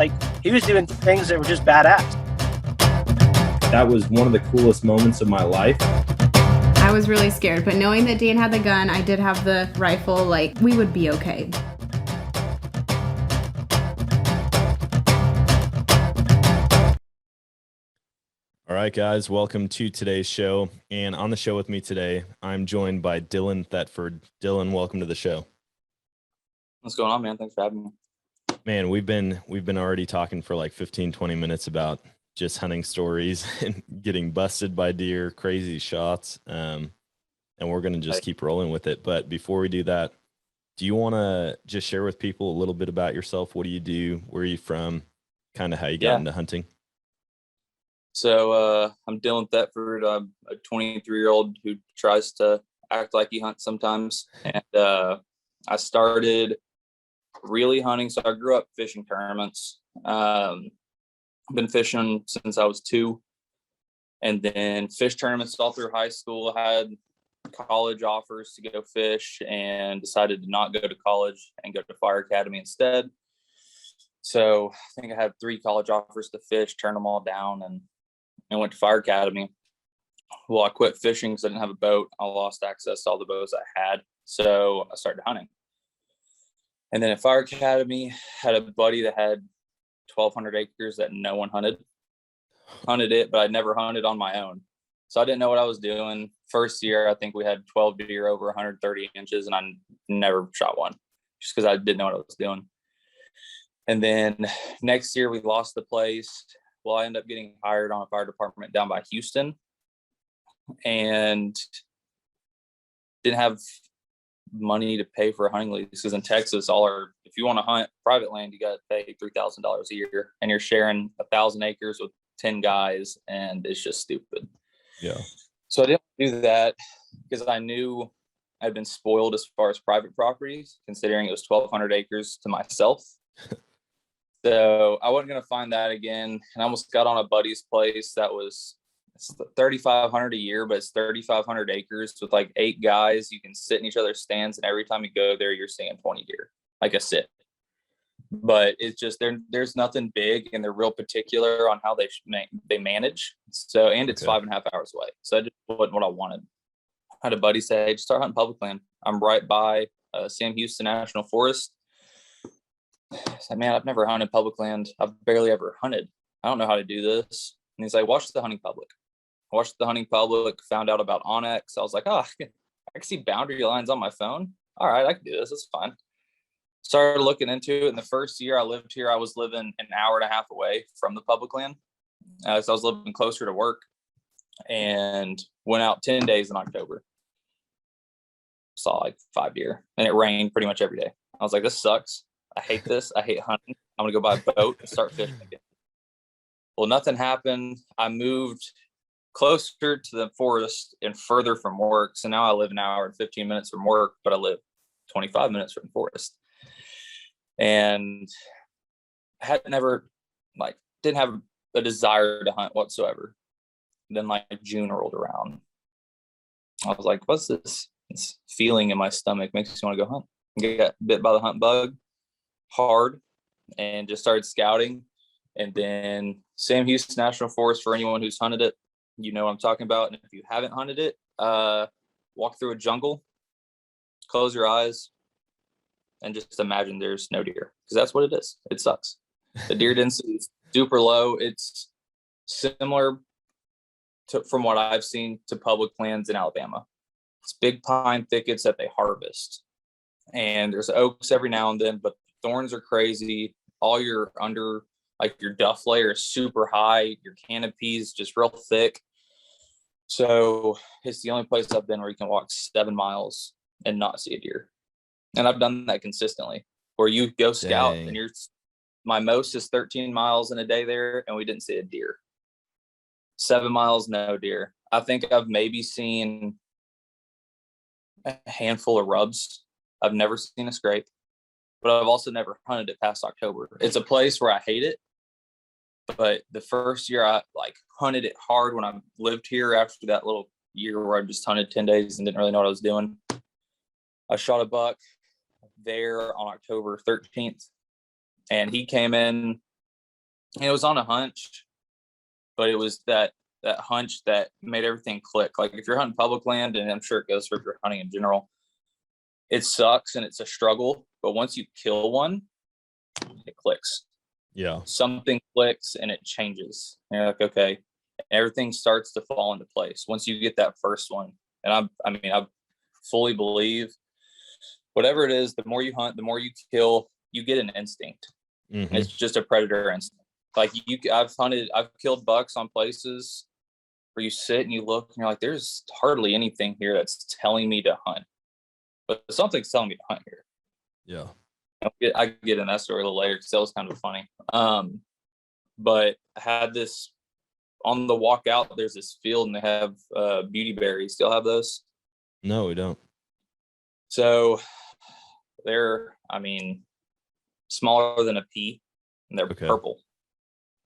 Like, he was doing things that were just badass. That was one of the coolest moments of my life. I was really scared, but knowing that Dan had the gun, I did have the rifle, like, we would be okay. All right, guys, welcome to today's show. And on the show with me today, I'm joined by Dylan Thetford. Dylan, welcome to the show. What's going on, man? Thanks for having me. Man, we've been already talking for like 15, 20 minutes about just hunting stories and getting busted by deer, crazy shots. And we're going to just keep rolling with it. But before we do that, do you want to just share with people a little bit about yourself? What do you do? Where are you from? Kind of how you got into hunting? So I'm Dylan Thetford. I'm a 23-year-old who tries to act like he hunts sometimes. And I started really hunting. So I grew up fishing tournaments. I've been fishing since I was 2. And then fish tournaments all through high school. I had college offers to go fish and decided to not go to college and go to Fire Academy instead. So I think I had 3 college offers to fish, turned them all down, and went to Fire Academy. Well, I quit fishing because I didn't have a boat. I lost access to all the boats I had. So I started hunting. And then at Fire Academy, had a buddy that had 1,200 acres that no one hunted it, but I'd never hunted on my own. So I didn't know what I was doing. First year, I think we had 12 deer over 130 inches, and I never shot one just because I didn't know what I was doing. And then next year, we lost the place. Well, I ended up getting hired on a fire department down by Houston, and didn't have money to pay for a hunting lease because in Texas, if you want to hunt private land, you got to pay $3,000 a year, and you're sharing 1,000 acres with 10 guys, and it's just stupid. Yeah. So I didn't do that because I knew I'd been spoiled as far as private properties, considering it was 1,200 acres to myself. So I wasn't going to find that again. And I almost got on a buddy's place that was $3,500 a year, but it's 3,500 acres with like 8 guys. You can sit in each other's stands, and every time you go there, you're seeing 20 deer, like a sit. But it's just there's nothing big, and they're real particular on how they manage. So, and it's 5.5 hours away. So that just wasn't what I wanted. I had a buddy say, "Hey, just start hunting public land. I'm right by Sam Houston National Forest." I said, "Man, I've never hunted public land. I've barely ever hunted. I don't know how to do this." And he's like, "Watch the hunting public." I watched the hunting public, found out about Onyx. I was like, "Oh, I can see boundary lines on my phone. All right, I can do this. It's fine." Started looking into it. In the first year I lived here, I was living an hour and a half away from the public land. So I was living closer to work, and went out 10 days in October. Saw like 5 deer, and it rained pretty much every day. I was like, "This sucks. I hate this. I hate hunting. I'm going to go buy a boat and start fishing again." Well, nothing happened. I moved closer to the forest and further from work. So now I live an hour and 15 minutes from work, but I live 25 minutes from the forest. And I had never, didn't have a desire to hunt whatsoever. Then June rolled around. I was like, "What's this feeling in my stomach? Makes me want to go hunt." I got bit by the hunt bug hard and just started scouting. And then Sam Houston National Forest, for anyone who's hunted it, you know what I'm talking about. And if you haven't hunted it, walk through a jungle, close your eyes, and just imagine there's no deer, because that's what it is. It sucks. The deer density is super low. It's similar from what I've seen to public lands in Alabama. It's big pine thickets that they harvest, and there's oaks every now and then, but thorns are crazy. All your your duff layer is super high. Your canopy is just real thick. So it's the only place I've been where you can walk 7 miles and not see a deer. And I've done that consistently, where you go scout. Dang. And my most is 13 miles in a day there, and we didn't see a deer. 7 miles, no deer. I think I've maybe seen a handful of rubs. I've never seen a scrape, but I've also never hunted it past October. It's a place where I hate it, but the first year I hunted it hard when I lived here after that little year where I just hunted 10 days and didn't really know what I was doing. I shot a buck there on October 13th, and he came in And it was on a hunch, but it was that hunch that made everything click. Like if you're hunting public land, and I'm sure it goes for if you're hunting in general, it sucks and it's a struggle. But once you kill one, it clicks. Yeah. Something clicks and it changes. And you're like, okay, everything starts to fall into place once you get that first one. And I fully believe whatever it is, the more you hunt, the more you kill, you get an instinct. Mm-hmm. It's just a predator instinct. Like I've killed bucks on places where you sit and you look and you're like, there's hardly anything here that's telling me to hunt, but something's telling me to hunt here. Yeah. I can get in that story a little later because that was kind of funny. But I had this on the walk out, there's this field and they have beauty berries. Still have those? No, we don't. So they're, smaller than a pea, and they're purple.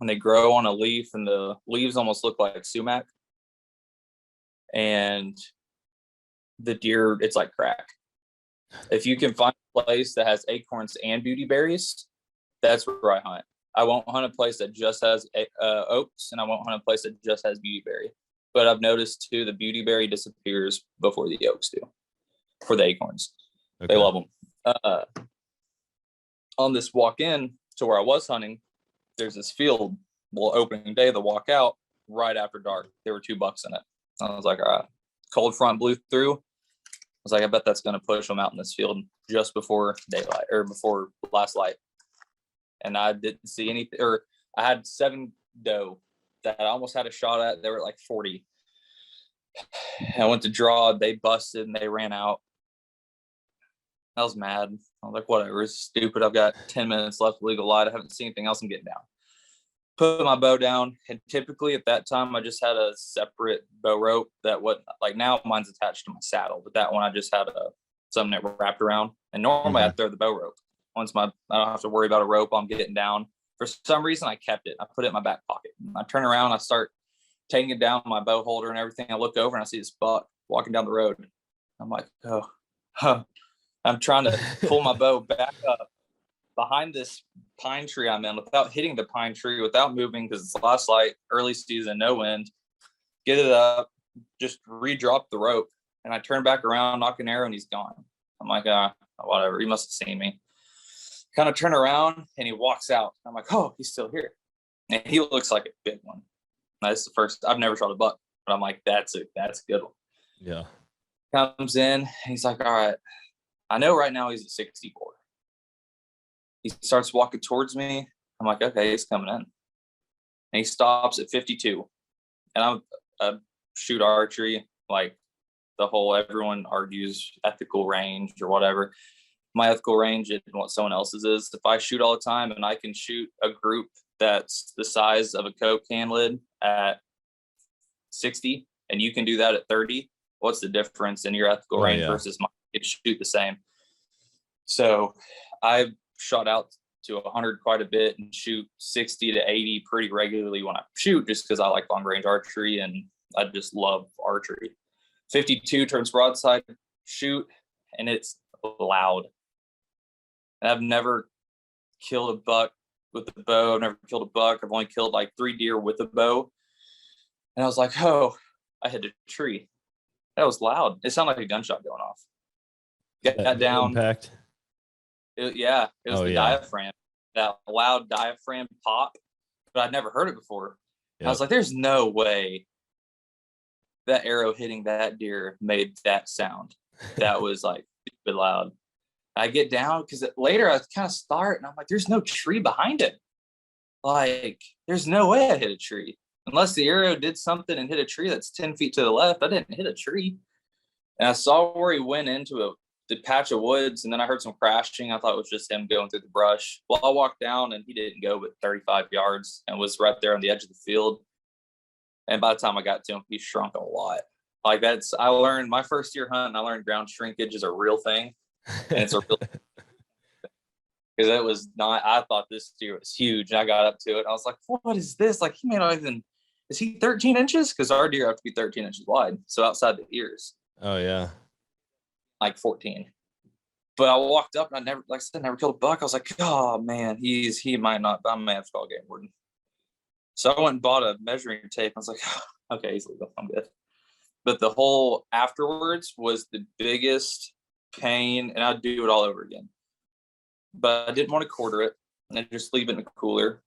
And they grow on a leaf, and the leaves almost look like sumac. And the deer, it's like crack. If you can find a place that has acorns and beauty berries, that's where I hunt. I won't hunt a place that just has oaks, and I won't hunt a place that just has beauty berry. But I've noticed too, the beauty berry disappears before the oaks do, for the acorns. Okay. They love them. On this walk in to where I was hunting, there's this field. Well, opening day, the walk out right after dark, there were 2 bucks in it. I was like, all right. Cold front blew through. I was like, I bet that's going to push them out in this field just before daylight or before last light. And I didn't see anything, or I had 7 doe that I almost had a shot at. They were at like 40. And I went to draw, they busted and they ran out. I was mad. I was like, whatever, it's stupid. I've got 10 minutes left of legal light. I haven't seen anything else. I'm getting down. Put my bow down. And typically at that time, I just had a separate bow rope that now mine's attached to my saddle. But that one, I just had something that wrapped around. And normally I'd throw the bow rope. I don't have to worry about a rope. I'm getting down. For some reason, I kept it. I put it in my back pocket. I turn around. I start taking it down, my bow holder and everything. I look over and I see this buck walking down the road. I'm like, oh. I'm trying to pull my bow back up behind this pine tree I'm in without hitting the pine tree, without moving because it's last light, early season, no wind. Get it up, just re-drop the rope. And I turn back around, knock an arrow, and he's gone. I'm like, whatever. He must have seen me. Kind of turn around, and he walks out. I'm like, oh, he's still here. And he looks like a big one. That's the first. I've never shot a buck, but I'm like, that's a good one. Yeah. Comes in, and he's like, all right. I know right now he's at 64. He starts walking towards me. I'm like, okay, he's coming in. And he stops at 52. And I shoot archery, like everyone argues ethical range or whatever. My ethical range isn't what someone else's is. If I shoot all the time and I can shoot a group that's the size of a Coke can lid at 60, and you can do that at 30, what's the difference in your ethical range versus mine? It shoot the same. So I shot out to 100 quite a bit and shoot 60 to 80 pretty regularly when I shoot, just because I like long range archery and I just love archery. 52 turns broadside, shoot, and it's loud. And I've never killed a buck with a bow. I've never killed a buck. I've only killed like 3 deer with a bow. And I was like, oh, I hit a tree. That was loud. It sounded like a gunshot going off. Got down. Impact. It was the diaphragm, that loud diaphragm pop, but I'd never heard it before. Yep. I was like, there's no way that arrow hitting that deer made that sound. That was like stupid loud. I get down because later I kind of start and I'm like, there's no tree behind it. Like, there's no way I hit a tree. Unless the arrow did something and hit a tree that's 10 feet to the left, I didn't hit a tree. And I saw where he went into the patch of woods, and then I heard some crashing. I thought it was just him going through the brush. Well, I walked down, and he didn't go but 35 yards and was right there on the edge of the field. And by the time I got to him, he shrunk a lot. Like, I learned my first year hunting, I learned ground shrinkage is a real thing. And it's a real thing. Because it was not, I thought this deer was huge. And I got up to it. I was like, what is this? Like, he may not even, is he 13 inches? Because our deer have to be 13 inches wide. So outside the ears. Oh, yeah. Like 14. But I walked up and I never killed a buck. I was like, oh man, he might not, I may have to call a game warden. So I went and bought a measuring tape. I was like, okay, he's legal. I'm good. But the whole afterwards was the biggest pain, and I'd do it all over again. But I didn't want to quarter it and just leave it in a cooler.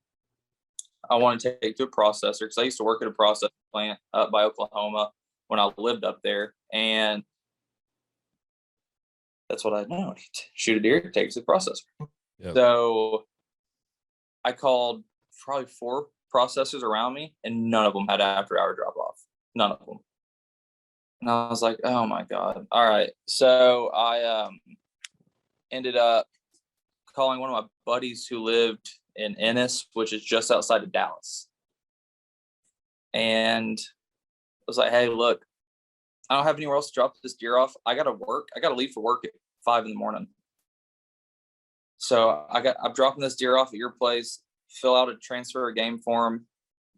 I wanted to take it to a processor because I used to work at a processing plant up by Oklahoma when I lived up there. And that's what I know. Shoot a deer, take it to the processor. Yep. So I called probably 4 processors around me, and none of them had after-hour drop-off. None of them. And I was like, oh, my God. All right. So I ended up calling one of my buddies who lived in Ennis, which is just outside of Dallas. And I was like, hey, look, I don't have anywhere else to drop this deer off. I got to work. I got to leave for work at 5 a.m. So I'm dropping this deer off at your place, fill out a transfer of game form,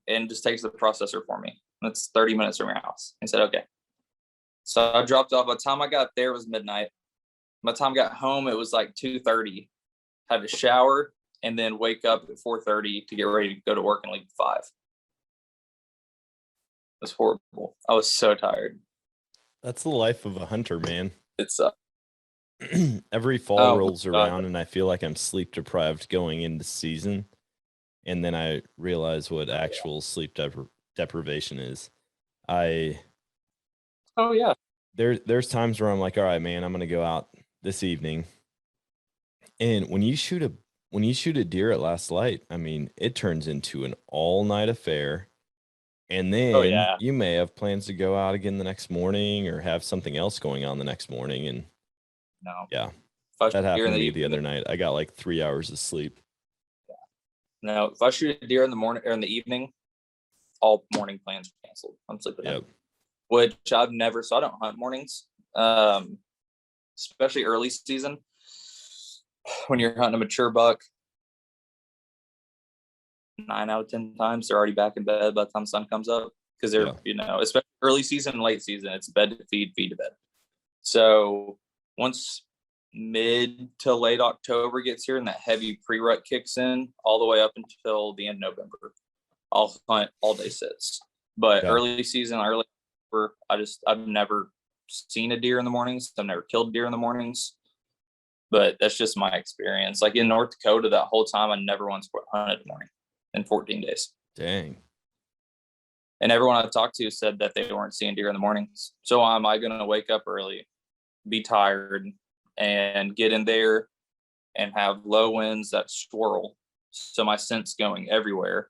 and just take it to the processor for me. That's 30 minutes from your house. He said, okay. So I dropped off. By the time I got there, it was midnight. By the time I got home, it was like 2:30. Had to shower and then wake up at 4:30 to get ready to go to work and leave at 5. It was horrible. I was so tired. That's the life of a hunter, man. It's Every fall rolls around and I feel like I'm sleep deprived going into season. And then I realize what actual sleep deprivation is. There's times where I'm like, all right, man, I'm going to go out this evening. And when you shoot a deer at last light, I mean, it turns into an all-night affair. And then you may have plans to go out again the next morning or have something else going on the next morning. And that happened to me the other night. I got like 3 hours of sleep. No, if I shoot a deer in the morning or in the evening, all morning plans are canceled. I'm sleeping in. Which I've never, so I don't hunt mornings, especially early season. When you're hunting a mature buck, 9 out of 10 times they're already back in bed by the time the sun comes up, because they're, especially early season and late season, it's bed to feed to bed. So once mid to late October gets here and that heavy pre-rut kicks in all the way up until the end of November, I'll hunt all day sits. But early season, early October, I've never seen a deer in the mornings. I've never killed deer in the mornings. But that's just my experience. Like in North Dakota, that whole time, I never once hunted a morning in 14 days. Dang. And everyone I've talked to said that they weren't seeing deer in the mornings. So am I going to wake up early, be tired, and get in there and have low winds that swirl, so my scent's going everywhere,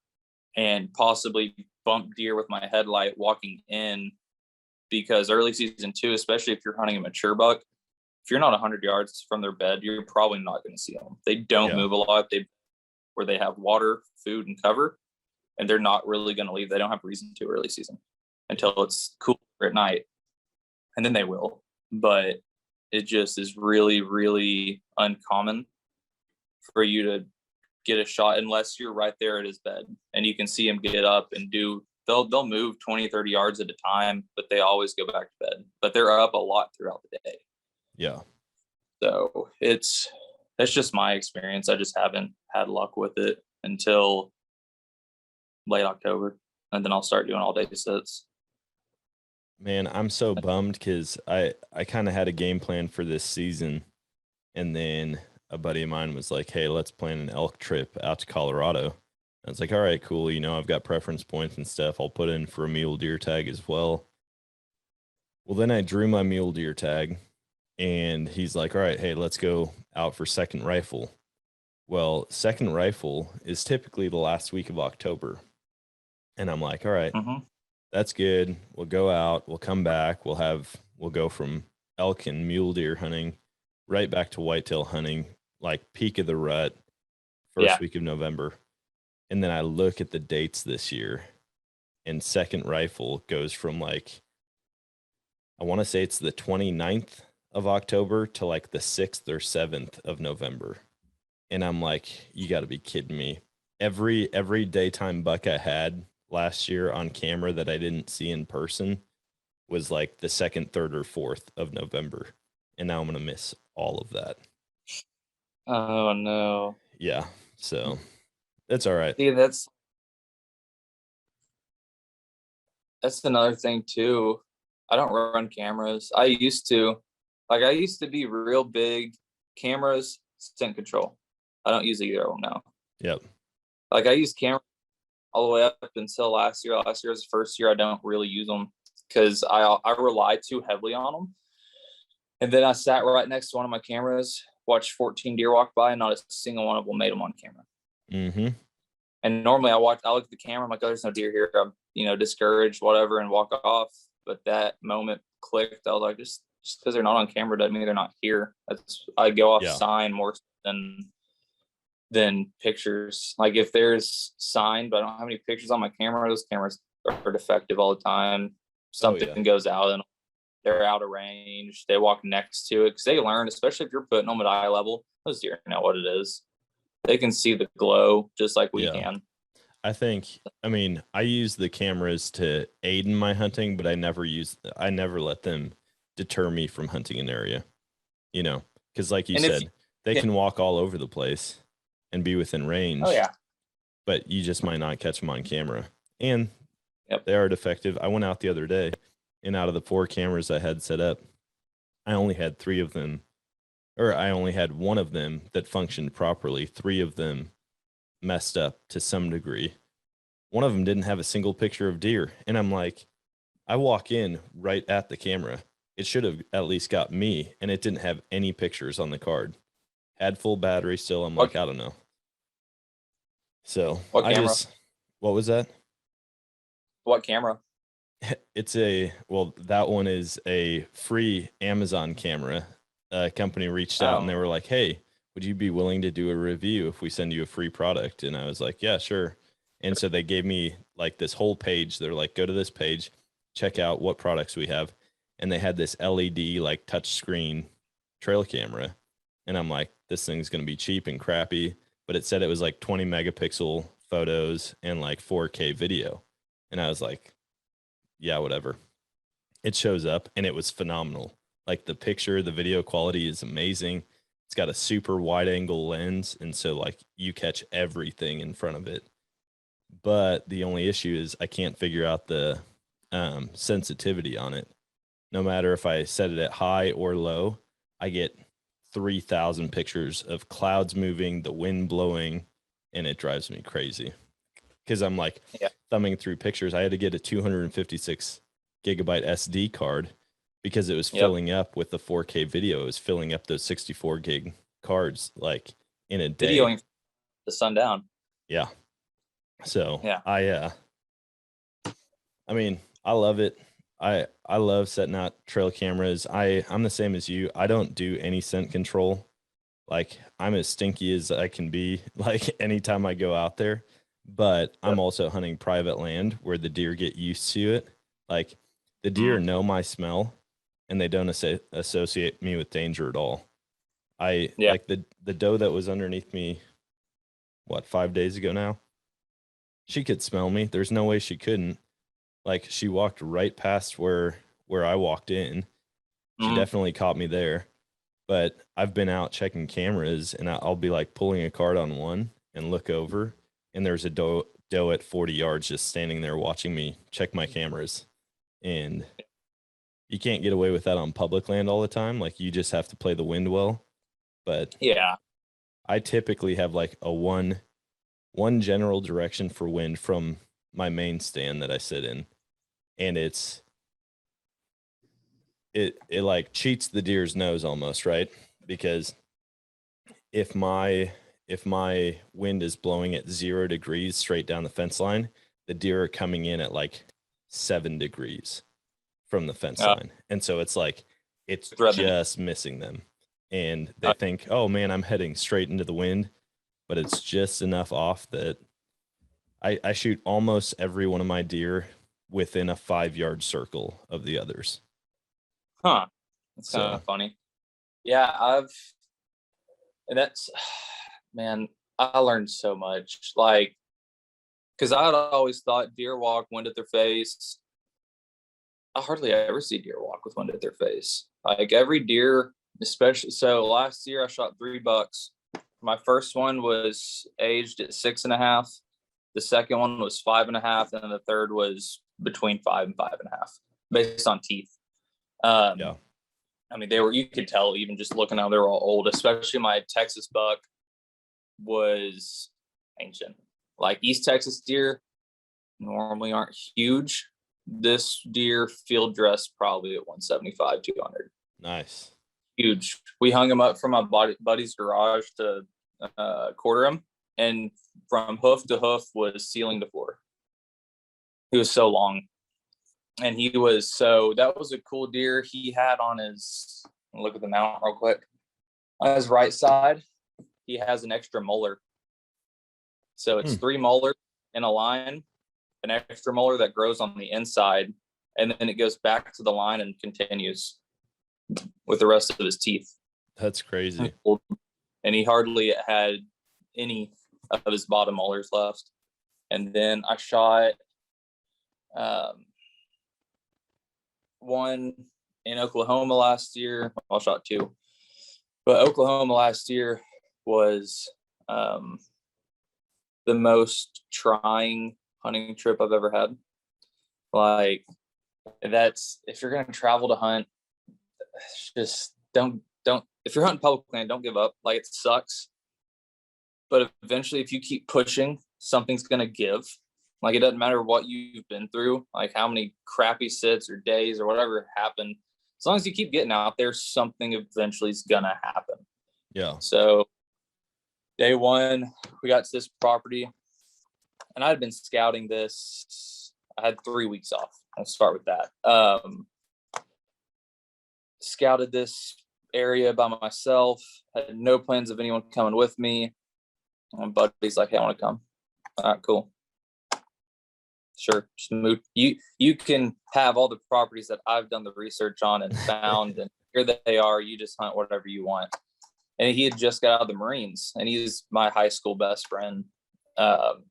and possibly bump deer with my headlight walking in? Because early season too, especially if you're hunting a mature buck, if you're not 100 yards from their bed, you're probably not going to see them. They don't move a lot. Where they have water, food, and cover, and they're not really going to leave. They don't have reason to early season until it's cooler at night, and then they will. But it just is really, really uncommon for you to get a shot unless you're right there at his bed and you can see him get up and they'll move 20, 30 yards at a time, but they always go back to bed. But they're up a lot throughout the day. Yeah. So that's just my experience. I just haven't had luck with it until late October, and then I'll start doing all day sits. Man, I'm so bummed because I kind of had a game plan for this season, and then a buddy of mine was like, hey, let's plan an elk trip out to Colorado. I was like, all right, cool. I've got preference points and stuff. I'll put in for a mule deer tag as well. Well, then I drew my mule deer tag, and he's like, all right, hey, let's go out for second rifle. Well, second rifle is typically the last week of October. And I'm like, all right, that's good. We'll go out, we'll come back, we'll go from elk and mule deer hunting right back to whitetail hunting, like peak of the rut, first week of November. And then I look at the dates this year, and second rifle goes from like, I want to say it's the 29th of October to like the 6th or 7th of November. And I'm like, you got to be kidding me. Every daytime buck I had last year on camera that I didn't see in person was like the 2nd, 3rd, or 4th of November. And now I'm going to miss all of that. Oh, no. Yeah. So that's all right. See, that's another thing too. I don't run cameras. I used to be real big cameras, scent control. I don't use either of them now. Yep. Like I use camera all the way up until last year. Last year was the first year I don't really use them because I rely too heavily on them. And then I sat right next to one of my cameras, watched 14 deer walk by, and not a single one of them made them on camera. Mm-hmm. And normally I look at the camera, I'm like, oh, there's no deer here. I'm, discouraged, whatever, and walk off. But that moment clicked. I was like, just because they're not on camera doesn't mean they're not here. I go off sign more than pictures. Like if there's sign, but I don't have any pictures on my camera, those cameras are defective all the time. Something goes out and they're out of range. They walk next to it because they learn, especially if you're putting them at eye level. Those deer know what it is. They can see the glow just like we can. I use the cameras to aid in my hunting, but I never let them deter me from hunting an area, because like you said, they can walk all over the place and be within range. Oh, yeah. But you just might not catch them on camera. And they are defective. I went out the other day, and out of the 4 cameras I had set up, I only had 3 of them, or I only had 1 of them that functioned properly. 3 of them messed up to some degree. 1 of them didn't have a single picture of deer. And I'm like, I walk in right at the camera. It should have at least got me, and it didn't have any pictures on the card. Had full battery still. I'm like, I don't know. So what camera? What was that? What camera? That one is a free Amazon camera. A company reached out and they were like, hey, would you be willing to do a review if we send you a free product? And I was like, yeah, sure. And so they gave me like this whole page. They're like, go to this page, check out what products we have. And they had this LED like touch screen trail camera. And I'm like, this thing's going to be cheap and crappy. But it said it was like 20 megapixel photos and like 4K video. And I was like, yeah, whatever. It shows up and it was phenomenal. Like the video quality is amazing. It's got a super wide angle lens. And so like you catch everything in front of it. But the only issue is I can't figure out the sensitivity on it. No matter if I set it at high or low, I get 3,000 pictures of clouds moving, the wind blowing, and it drives me crazy. Because I'm like thumbing through pictures. I had to get a 256 gigabyte SD card because it was filling up with the 4K video. It was filling up those 64 gig cards like in a day. Videoing the sun down. Yeah. So I love it. I love setting out trail cameras. I'm the same as you. I don't do any scent control. Like I'm as stinky as I can be, like anytime I go out there, but I'm also hunting private land where the deer get used to it. Like the deer know my smell and they don't associate me with danger at all. Like the doe that was underneath me, 5 days ago now, she could smell me. There's no way she couldn't. Like she walked right past where I walked in. She definitely caught me there. But I've been out checking cameras and I'll be like pulling a card on one and look over and there's a doe at 40 yards just standing there watching me check my cameras. And you can't get away with that on public land all the time. Like you just have to play the wind well. But I typically have like a one general direction for wind from my main stand that I sit in, and it like cheats the deer's nose almost, right? Because if my wind is blowing at 0 degrees straight down the fence line, the deer are coming in at like 7 degrees from the fence line, and so it's like it's just missing them, and they think, oh man, I'm heading straight into the wind, but it's just enough off that I shoot almost every one of my deer within a 5-yard circle of the others. Huh. That's kind of funny. Yeah, man, I learned so much. Like, because I'd always thought deer walk wind at their face. I hardly ever see deer walk with wind at their face. Like every deer, especially. So last year I shot 3 bucks. My first one was aged at 6.5. The second one was 5.5, and the third was between 5 and 5.5 based on teeth. Yeah. I mean, you could tell even just looking how they were all old, especially my Texas buck was ancient. Like East Texas deer normally aren't huge. This deer field dress probably at 175, 200. Nice. Huge. We hung him up from my buddy's garage to quarter him, and from hoof to hoof was ceiling to floor. He was so long. And that was a cool deer. He had on his, look at the mount real quick. On his right side, he has an extra molar. So it's 3 molars in a line, an extra molar that grows on the inside, and then it goes back to the line and continues with the rest of his teeth. That's crazy. And he hardly had any of his bottom molars left. And then I shot one in Oklahoma last year. I shot 2, but Oklahoma last year was the most trying hunting trip I've ever had. Like, that's, if you're going to travel to hunt, just don't, if you're hunting public land, don't give up. Like, it sucks, but eventually if you keep pushing, something's going to give. Like, it doesn't matter what you've been through, like how many crappy sits or days or whatever happened. As long as you keep getting out there, something eventually is going to happen. Yeah. So day one, we got to this property, and I'd been scouting this. I had 3 weeks off. I'll start with that. Scouted this area by myself. Had no plans of anyone coming with me. My buddy's like, "Hey, I want to come." All right, cool. Sure, just move. You can have all the properties that I've done the research on and found, and here they are. You just hunt whatever you want. And he had just got out of the Marines, and he's my high school best friend. But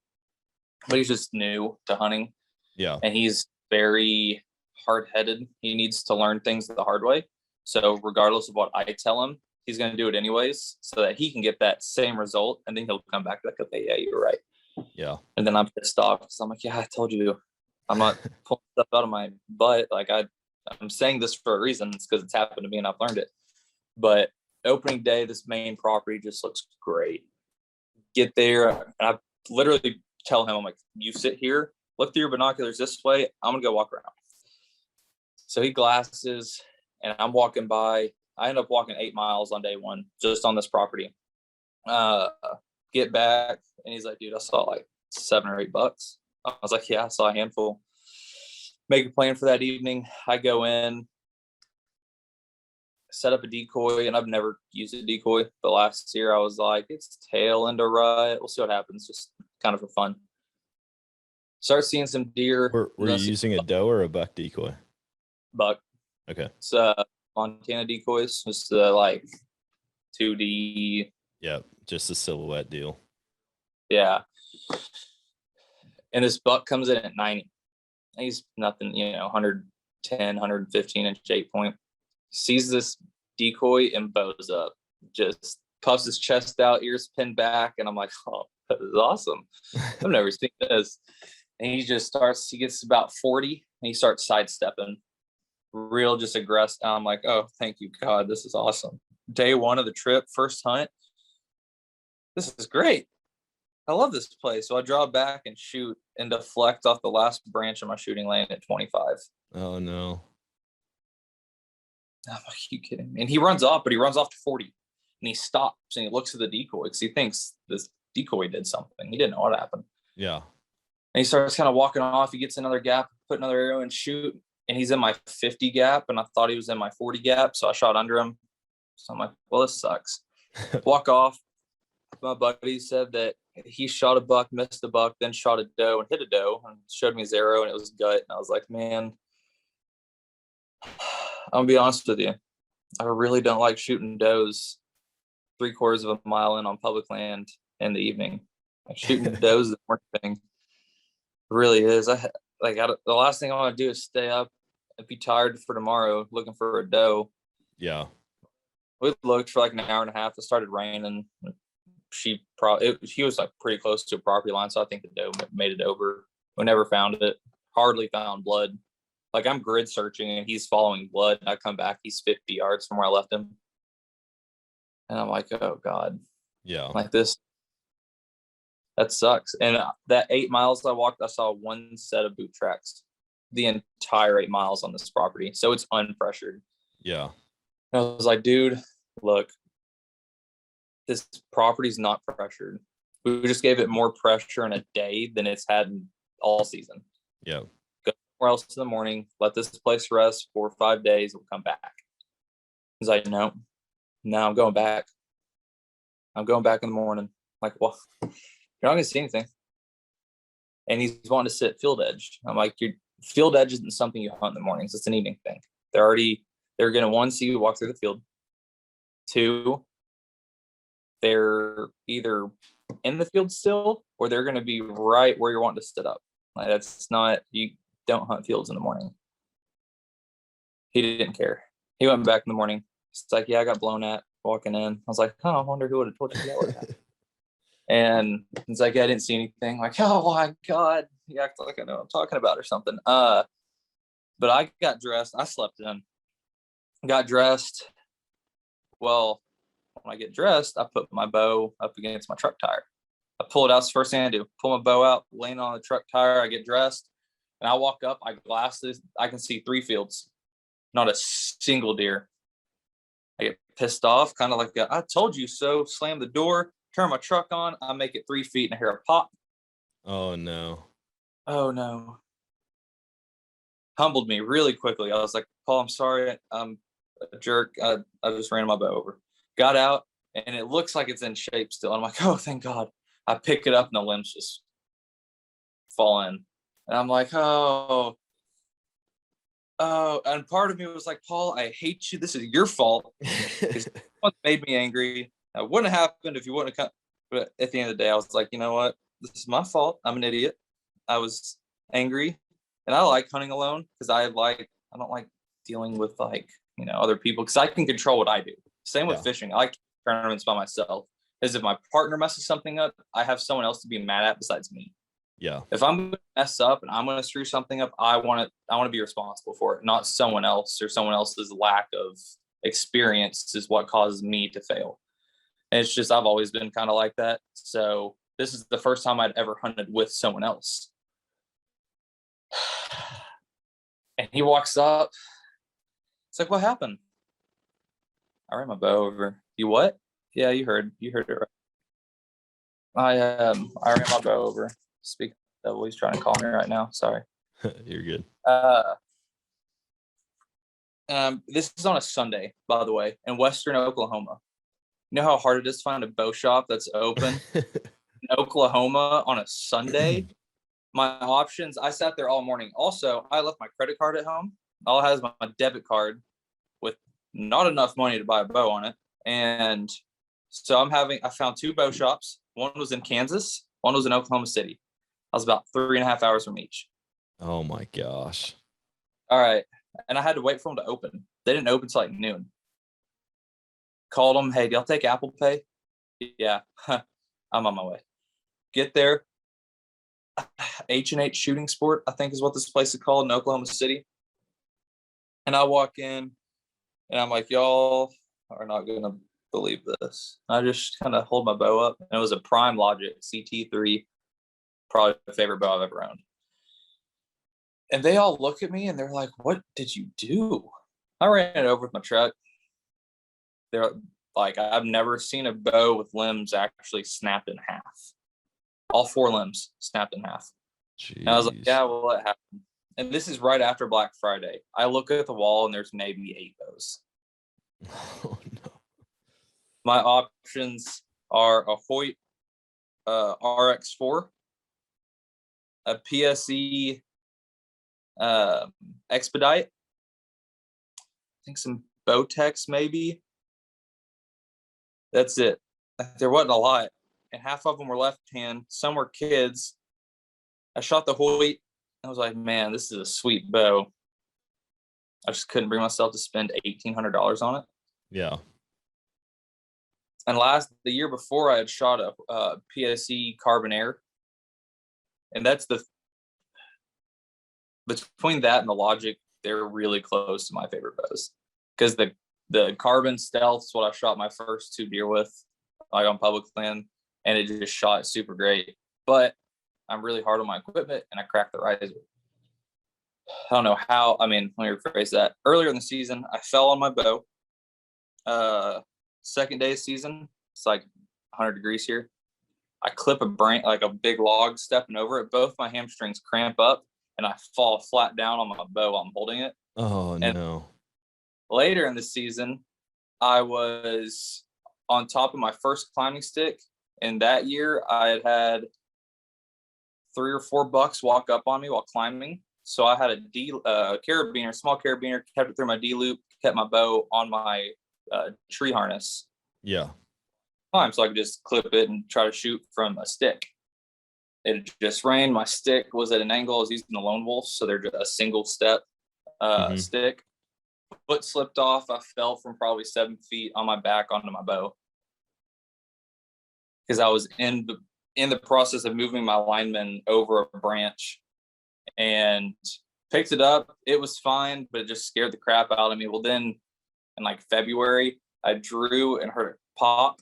he's just new to hunting. Yeah. And he's very hard-headed. He needs to learn things the hard way. So regardless of what I tell him, he's going to do it anyways, so that he can get that same result. And then he'll come back like, "Okay, yeah, you were right." Yeah. And then I'm pissed off because I'm like, "Yeah, I told you. I'm not pulling stuff out of my butt. Like, I'm saying this for a reason. It's because it's happened to me and I've learned it." But opening day, this main property just looks great. Get there, and I literally tell him, I'm like, "You sit here, look through your binoculars this way. I'm gonna go walk around." So he glasses, and I'm walking by. I end up walking 8 miles on day one, just on this property. Get back, and he's like, "Dude, I saw like 7 or 8 bucks." I was like, "Yeah, I saw a handful." Make a plan for that evening. I go in, set up a decoy, and I've never used a decoy, but last year I was like, it's tail into rut. We'll see what happens, just kind of for fun. Start seeing some deer. Were you using a doe or a buck decoy? Buck. Okay. It's Montana decoys. It's like 2D. Yeah, just a silhouette deal. Yeah. And this buck comes in at 90. He's nothing, 110, 115 inch 8-point. Sees this decoy and bows up, just puffs his chest out, ears pinned back, and I'm like, "Oh, that is awesome. I've never seen this." And he gets about 40, and he starts sidestepping, real just aggressive. And I'm like, "Oh, thank you, God, this is awesome." Day one of the trip, first hunt. This is great. I love this place. So I draw back and shoot and deflect off the last branch of my shooting lane at 25. Oh no. I'm like, "Are you kidding me?" And he runs off, but he runs off to 40, and he stops and he looks at the decoy because he thinks this decoy did something. He didn't know what happened. Yeah. And he starts kind of walking off. He gets another gap, put another arrow and shoot. And he's in my 50 gap, and I thought he was in my 40 gap. So I shot under him. So I'm like, well, this sucks. Walk off. My buddy said that he shot a buck, missed a buck, then shot a doe and hit a doe, and showed me his arrow, and it was gut. And I was like, man, I'm gonna be honest with you. I really don't like shooting does 3/4 of a mile in on public land in the evening. Like, shooting does is the worst thing. It really is. The last thing I want to do is stay up and be tired for tomorrow looking for a doe. Yeah. We looked for like an hour and a half. It started raining. He was like pretty close to a property line, so I think the doe made it over. We never found it. hardly found blood. Like I'm grid searching and he's following blood. I come back, he's 50 yards from where I left him. And I'm like, oh God. Yeah. Like this, that sucks. And that 8 miles I walked, I saw one set of boot tracks the entire 8 miles on this property. So it's unpressured. Yeah. And I was like, dude, look, this property's not pressured. We just gave it more pressure in a day than it's had in all season. Yeah. Go somewhere else in the morning, let this place rest 4 or 5 days, we'll come back. He's like, no, I'm going back. I'm going back in the morning. I'm like, well, you're not gonna see anything. And he's wanting to sit field edge. I'm like, your field edge isn't something you hunt in the mornings. It's an evening thing. They're gonna, one, see you walk through the field. 2, they're either in the field still or they're gonna be right where you're wanting to sit up. Like that's not, you don't hunt fields in the morning. He didn't care. He went back in the morning. It's like, yeah, I got blown at walking in. I was like, oh, I wonder who would have told you that would happen. And it's like, I didn't see anything. Like, oh my God, you act like I know what I'm talking about or something. But I got dressed. I slept in. Got dressed. Well, when I get dressed, I put my bow up against my truck tire. I pull it out. It's the first thing I do. Pull my bow out, lean on the truck tire. I get dressed, and I walk up. I glass this. I can see 3 fields, not a single deer. I get pissed off, kind of like I told you so. Slam the door, turn my truck on. I make it 3 feet, and I hear a pop. Oh no. Oh no. Humbled me really quickly. I was like, Paul, I'm sorry. I'm a jerk. I just ran my bow over. Got out, and it looks like it's in shape still. I'm like, oh, thank God. I pick it up, and the limbs just fall in. And I'm like, oh. And part of me was like, Paul, I hate you. This is your fault. Because it made me angry. It wouldn't have happened if you wouldn't have come. But at the end of the day, I was like, you know what? This is my fault. I'm an idiot. I was angry. And I like hunting alone because I don't like dealing with other people because I can control what I do. Same with fishing. I like tournaments by myself. Because if my partner messes something up, I have someone else to be mad at besides me. Yeah. If I'm going to mess up and I'm going to screw something up, I want to be responsible for it, not someone else or someone else's lack of experience is what causes me to fail. And it's just, I've always been kind of like that. So this is the first time I'd ever hunted with someone else. And he walks up. It's like, what happened? I ran my bow over. You what? Yeah, you heard it right. I ran my bow over. Speak devil, he's trying to call me right now. Sorry. You're good. This is on a Sunday, by the way, in Western Oklahoma. You know how hard it is to find a bow shop that's open in Oklahoma on a Sunday? My options, I sat there all morning. Also, I left my credit card at home. All I had is my debit card with not enough money to buy a bow on it. And so I found 2 bow shops. One was in Kansas, one was in Oklahoma City. I was about 3.5 hours from each. Oh my gosh. All right. And I had to wait for them to open. They didn't open till like noon. Called them. Hey, do y'all take Apple Pay? Yeah. I'm on my way. Get there. H&H Shooting Sport, I think is what this place is called in Oklahoma City. And I walk in and I'm like, y'all are not going to believe this. I just kind of hold my bow up. And it was a Prime Logic CT3, probably my favorite bow I've ever owned. And they all look at me and they're like, what did you do? I ran it over with my truck. They're like, I've never seen a bow with limbs actually snapped in half. All 4 limbs snapped in half. Jeez. And I was like, yeah, well, it happened. And this is right after Black Friday. I look at the wall and there's maybe 8 bows. Oh no. My options are a Hoyt RX4, a PSE Expedite, I think some Bowtex maybe. That's it. There wasn't a lot. And half of them were left hand. Some were kids. I shot the Hoyt. I was like, man, this is a sweet bow. I just couldn't bring myself to spend $1,800 on it. Yeah. And the year before, I had shot a PSE Carbon Air. And that's between that and the Logic, they're really close to my favorite bows, because the Carbon Stealth is what I shot my first 2 deer with, like on public land, and it just shot super great. But I'm really hard on my equipment, and I cracked the riser. I don't know how. I mean, let me rephrase that. Earlier in the season, I fell on my bow. Second day of season, it's like 100 degrees here. I clip a branch, like a big log, stepping over it. Both my hamstrings cramp up, and I fall flat down on my bow while I'm holding it. Oh, and no. Later in the season, I was on top of my first climbing stick, and that year I had 3 or 4 bucks walk up on me while climbing. So I had a carabiner, small carabiner, kept it through my D loop, kept my bow on my tree harness. Yeah. So I could just clip it and try to shoot from a stick. It just rained. My stick was at an angle. I was using the Lone Wolf, so they're just a single step stick. Foot slipped off. I fell from probably 7 feet on my back onto my bow, because I was in the process of moving my lineman over a branch, and picked it up. It was fine, but it just scared the crap out of me. Well, then in like February, I drew and heard it pop,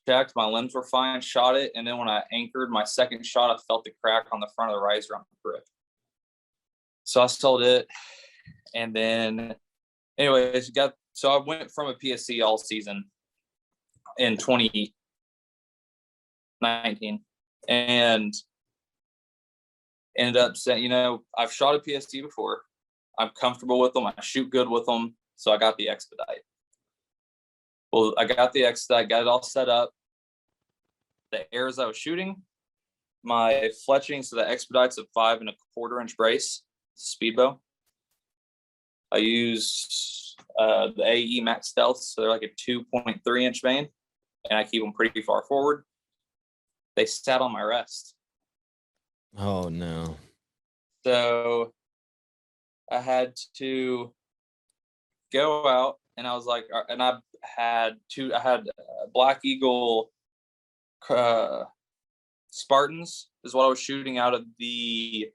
checked, my limbs were fine, shot it. And then when I anchored my second shot, I felt the crack on the front of the riser on the grip. So I sold it. And then anyways, so I went from a PSC all season in 2019 and ended up saying, I've shot a PSC before. I'm comfortable with them. I shoot good with them. So I got the Expedite. Well, I got the Expedite, got it all set up. The arrows I was shooting, my fletching, so the Expedite's a 5 1/4 inch brace, speed bow. I use the AE Max Stealth, so they're like a 2.3 inch vein, and I keep them pretty far forward. They sat on my rest. Oh, no. So I had to go out, and I was like, and I had Black Eagle Spartans is what I was shooting out of the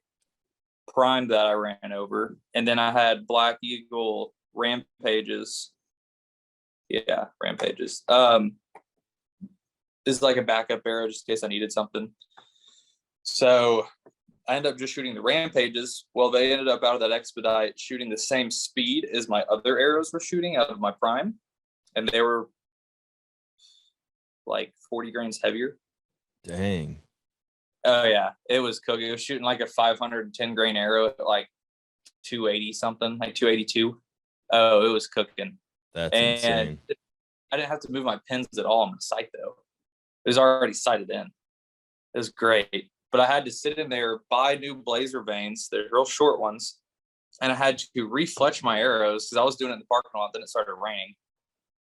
prime that I ran over. And then I had Black Eagle Rampages. Yeah, Rampages. This is like a backup arrow just in case I needed something. So I ended up just shooting the Rampages. Well, they ended up out of that Expedite shooting the same speed as my other arrows were shooting out of my prime. And they were like 40 grains heavier. Dang. Oh, yeah. It was cooking. It was shooting like a 510 grain arrow at like 280 something, like 282. Oh, it was cooking. That's insane. I didn't have to move my pins at all on the sight, though. It was already sighted in. It was great. But I had to sit in there, buy new blazer vanes. They're real short ones. And I had to refletch my arrows because I was doing it in the parking lot. Then it started raining.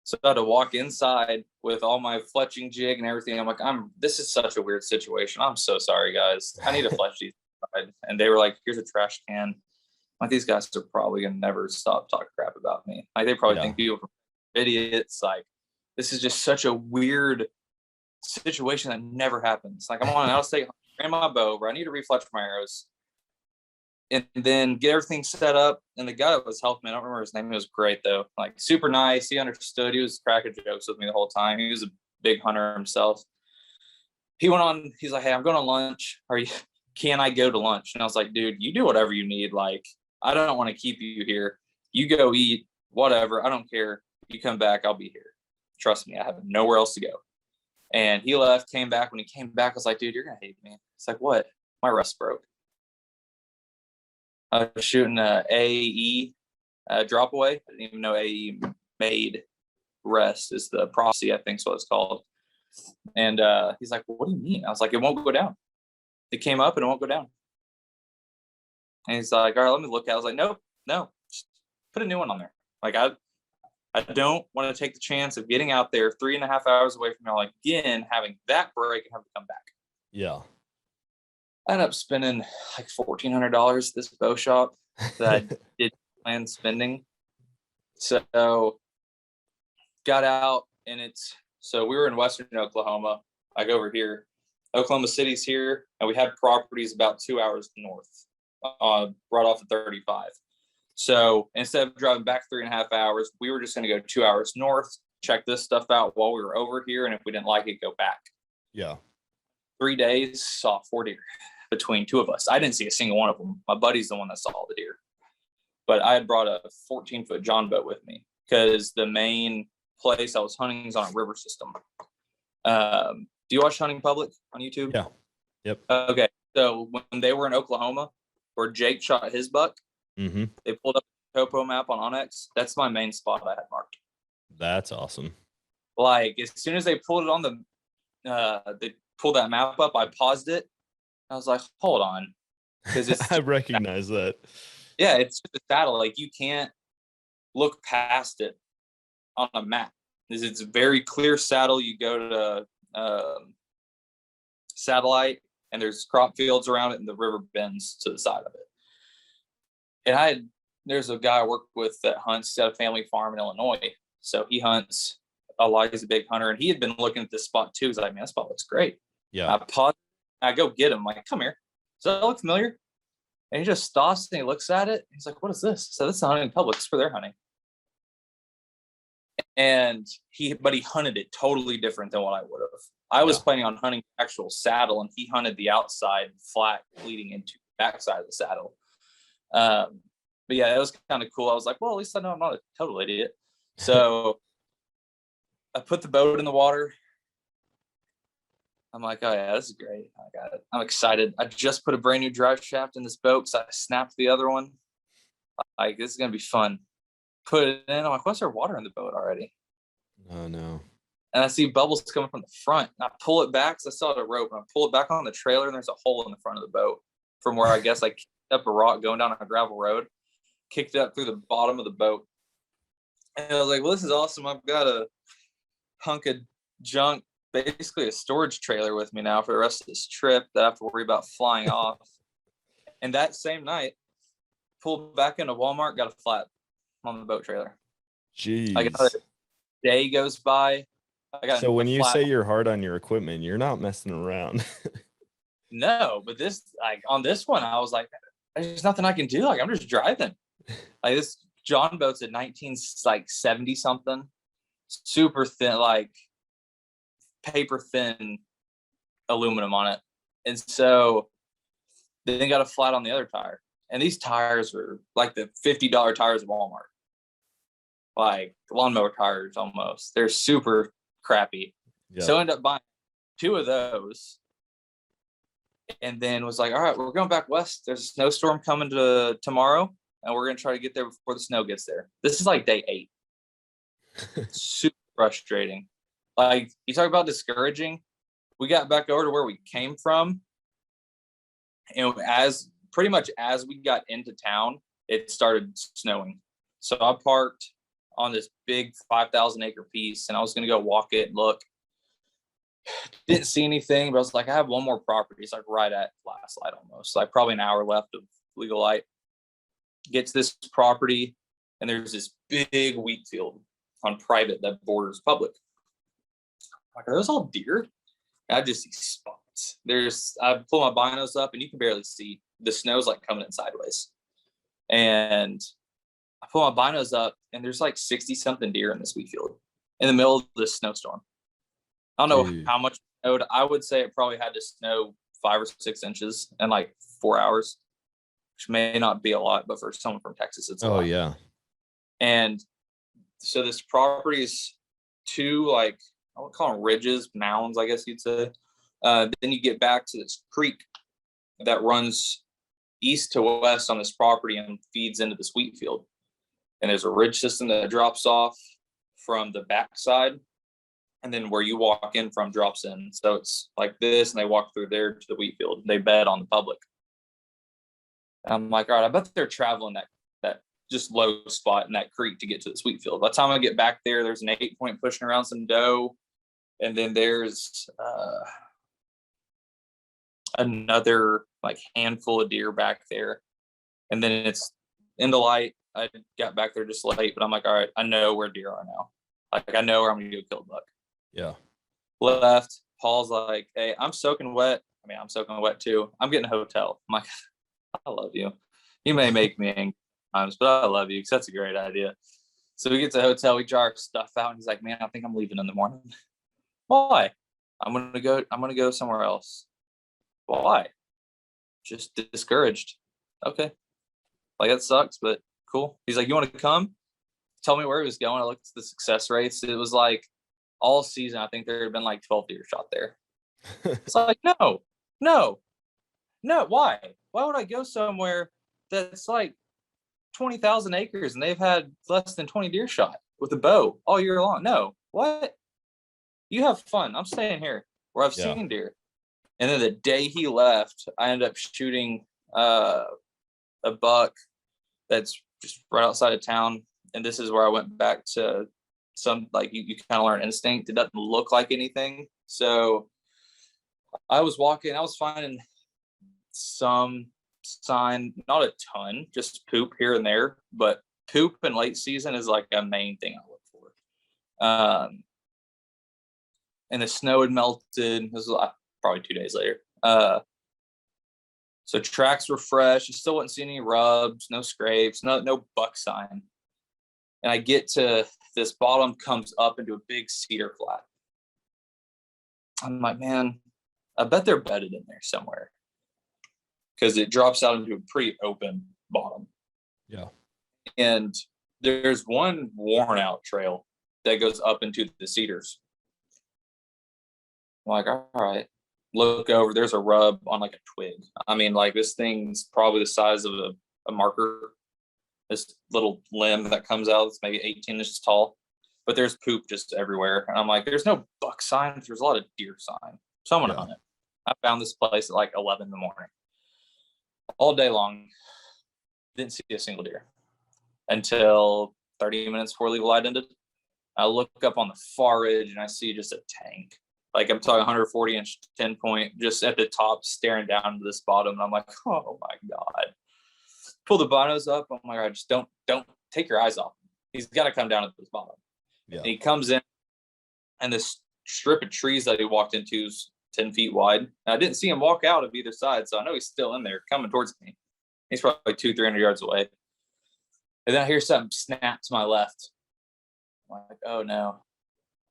So I had to walk inside with all my fletching jig and everything. I'm like, this is such a weird situation. I'm so sorry, guys. I need to fletch these. And they were like, here's a trash can. Like, these guys are probably going to never stop talking crap about me. Like, they probably think people are idiots. Like, this is just such a weird situation that never happens. Like, I'm on an out-of-state hunt, ran my bow, where I need to refletch my arrows. And then get everything set up. And the guy that was helping me, I don't remember his name. He was great, though. Like, super nice. He understood. He was cracking jokes with me the whole time. He was a big hunter himself. He went on. He's like, hey, I'm going to lunch. Can I go to lunch? And I was like, dude, you do whatever you need. Like, I don't want to keep you here. You go eat, whatever. I don't care. You come back, I'll be here. Trust me, I have nowhere else to go. And he left, came back. When he came back, I was like, dude, you're going to hate me. It's like, what? My rest broke. I was shooting a AE drop away. I didn't even know AE made rest is the prophecy, I think is what it's called. And he's like, well, what do you mean? I was like, it won't go down. It came up and it won't go down. And he's like, all right, let me look at it. I was like, no, just put a new one on there. Like, I don't want to take the chance of getting out there 3.5 hours away from y'all again, having that break and have to come back. Yeah. I ended up spending like $1,400 this bow shop that I didn't plan spending. So got out, and so we were in Western Oklahoma, like over here. Oklahoma City's here, and we had properties about 2 hours north. brought off the 35. So instead of driving back 3.5 hours, we were just going to go 2 hours north, check this stuff out while we were over here. And if we didn't like it, go back. Yeah. 3 days, saw 4 deer between two of us. I didn't see a single one of them. My buddy's the one that saw the deer. But I had brought a 14-foot John boat with me because the main place I was hunting is on a river system. Do you watch Hunting Public on YouTube? Yeah. Yep. Okay. So when they were in Oklahoma, where Jake shot his buck, Mm-hmm. they pulled up the topo map on Onyx. That's my main spot I had marked. That's awesome. Like as soon as they pulled it on they pulled that map up, I paused it. I was like, hold on. Because it's I recognize that. yeah, it's just a saddle. Like you can't look past it on a map. It's a very clear saddle. You go to satellite and there's crop fields around it and the river bends to the side of it. And there's a guy I work with that hunts at a family farm in Illinois. So he hunts a lot. He's a big hunter and he had been looking at this spot too. He's like, man, that spot looks great. Yeah. I pause, I go get him. I'm like, come here. Does that look familiar? And he just stops and he looks at it. He's like, what is this? So this is Hunting Public. It's for their hunting. And he hunted it totally different than what I would have. I was planning on hunting actual saddle and he hunted the outside flat leading into the backside of the saddle. But yeah, it was kind of cool. I was like, well, at least I know I'm not a total idiot. So I put the boat in the water. I'm like, oh yeah, this is great. I got it. I'm excited. I just put a brand new drive shaft in this boat, so I snapped the other one. Like, this is gonna be fun. Put it in. I'm like, what's there water in the boat already? Oh no. And I see bubbles coming from the front. And I pull it back because I still had a rope. And I pull it back on the trailer, and there's a hole in the front of the boat from where I guess I kicked up a rock going down a gravel road, kicked it up through the bottom of the boat. And I was like, well, this is awesome. I've got a hunk of junk, basically a storage trailer with me now for the rest of this trip that I have to worry about flying off. And that same night, pulled back into Walmart, got a flat on the boat trailer. Jeez. Like another day goes by. So when you say you're hard on your equipment, you're not messing around. No, but this, like on this one, I was like, there's nothing I can do. Like I'm just driving. Like this John boat's at 70 something, super thin, like paper thin aluminum on it. And so then they got a flat on the other tire. And these tires are like the $50 tires at Walmart. Like lawnmower tires almost. They're super crappy. Yeah. So I ended up buying 2 of those. And then was like, all right, we're going back west. There's a snowstorm coming tomorrow. And we're going to try to get there before the snow gets there. This is like day 8. Super frustrating. Like you talk about discouraging. We got back over to where we came from. And pretty much as we got into town, it started snowing. So I parked on this big 5,000 acre piece and I was going to go walk it and look. Didn't see anything, but I was like, I have one more property. It's like right at last light almost, like probably an hour left of legal light. Get to this property and there's this big wheat field on private that borders public. I'm like, are those all deer? And I just see spots. I pull my binos up and you can barely see. The snow's like coming in sideways. And I pull my binos up and there's like 60 something deer in this wheat field in the middle of this snowstorm. I don't know how much it snowed. I would say it probably had to snow 5 or 6 inches in like 4 hours, which may not be a lot, but for someone from Texas, it's a lot. Oh yeah. And so this property is 2, like, I would call them ridges, mounds, I guess you'd say. Then you get back to this creek that runs east to west on this property and feeds into this wheat field. And there's a ridge system that drops off from the backside. And then where you walk in from drops in. So it's like this, and they walk through there to the wheat field. They bed on the public. And I'm like, all right, I bet they're traveling that just low spot in that creek to get to this wheat field. By the time I get back there, there's an 8-point pushing around some doe. And then there's another like handful of deer back there. And then it's in the light. I got back there just late, but I'm like, all right, I know where deer are now. Like I know where I'm gonna go kill a buck. Yeah. Left. Paul's like, hey, I'm soaking wet. I mean, I'm soaking wet too. I'm getting a hotel. I'm like, I love you. You may make me angry times, but I love you because that's a great idea. So we get to the hotel, we draw our stuff out, and he's like, man, I think I'm leaving in the morning. Why? I'm gonna go somewhere else. Why? Just discouraged. Okay. Like, that sucks, but cool. He's like, you want to come? Tell me where he was going. I looked at the success rates. It was like all season, I think there had been like 12 deer shot there. It's like, no. Why? Why would I go somewhere that's like 20,000 acres and they've had less than 20 deer shot with a bow all year long? No. What? You have fun. I'm staying here where I've seen deer. And then the day he left, I ended up shooting a buck that's just right outside of town. And this is where I went back to some, like, you kind of learn instinct. It doesn't look like anything. So I was walking, I was finding some sign, not a ton, just poop here and there, but poop in late season is like a main thing I look for. And the snow had melted. This was probably 2 days later. So tracks were fresh. You still wouldn't see any rubs, no scrapes, no buck sign. And I get to this bottom, comes up into a big cedar flat. I'm like, man, I bet they're bedded in there somewhere, because it drops out into a pretty open bottom. Yeah. And there's one worn out trail that goes up into the cedars. I'm like, all right, look over, there's a rub on like a twig. I mean, like, this thing's probably the size of a marker. This little limb that comes out, it's maybe 18 inches tall, but there's poop just everywhere. And I'm like, there's no buck sign. There's a lot of deer sign. So I'm going to hunt it. I found this place at like 11 in the morning. All day long, didn't see a single deer until 30 minutes before legal light ended. I look up on the far edge and I see just a tank. Like, I'm talking 140-inch 10-point, just at the top, staring down to this bottom. And I'm like, oh my God. Pull the binos up. I'm like, I just don't take your eyes off him. He's got to come down at this bottom. Yeah. And he comes in, and this strip of trees that he walked into is 10 feet wide. And I didn't see him walk out of either side, so I know he's still in there coming towards me. He's probably 200-300 yards away. And then I hear something snap to my left. I'm like, oh no.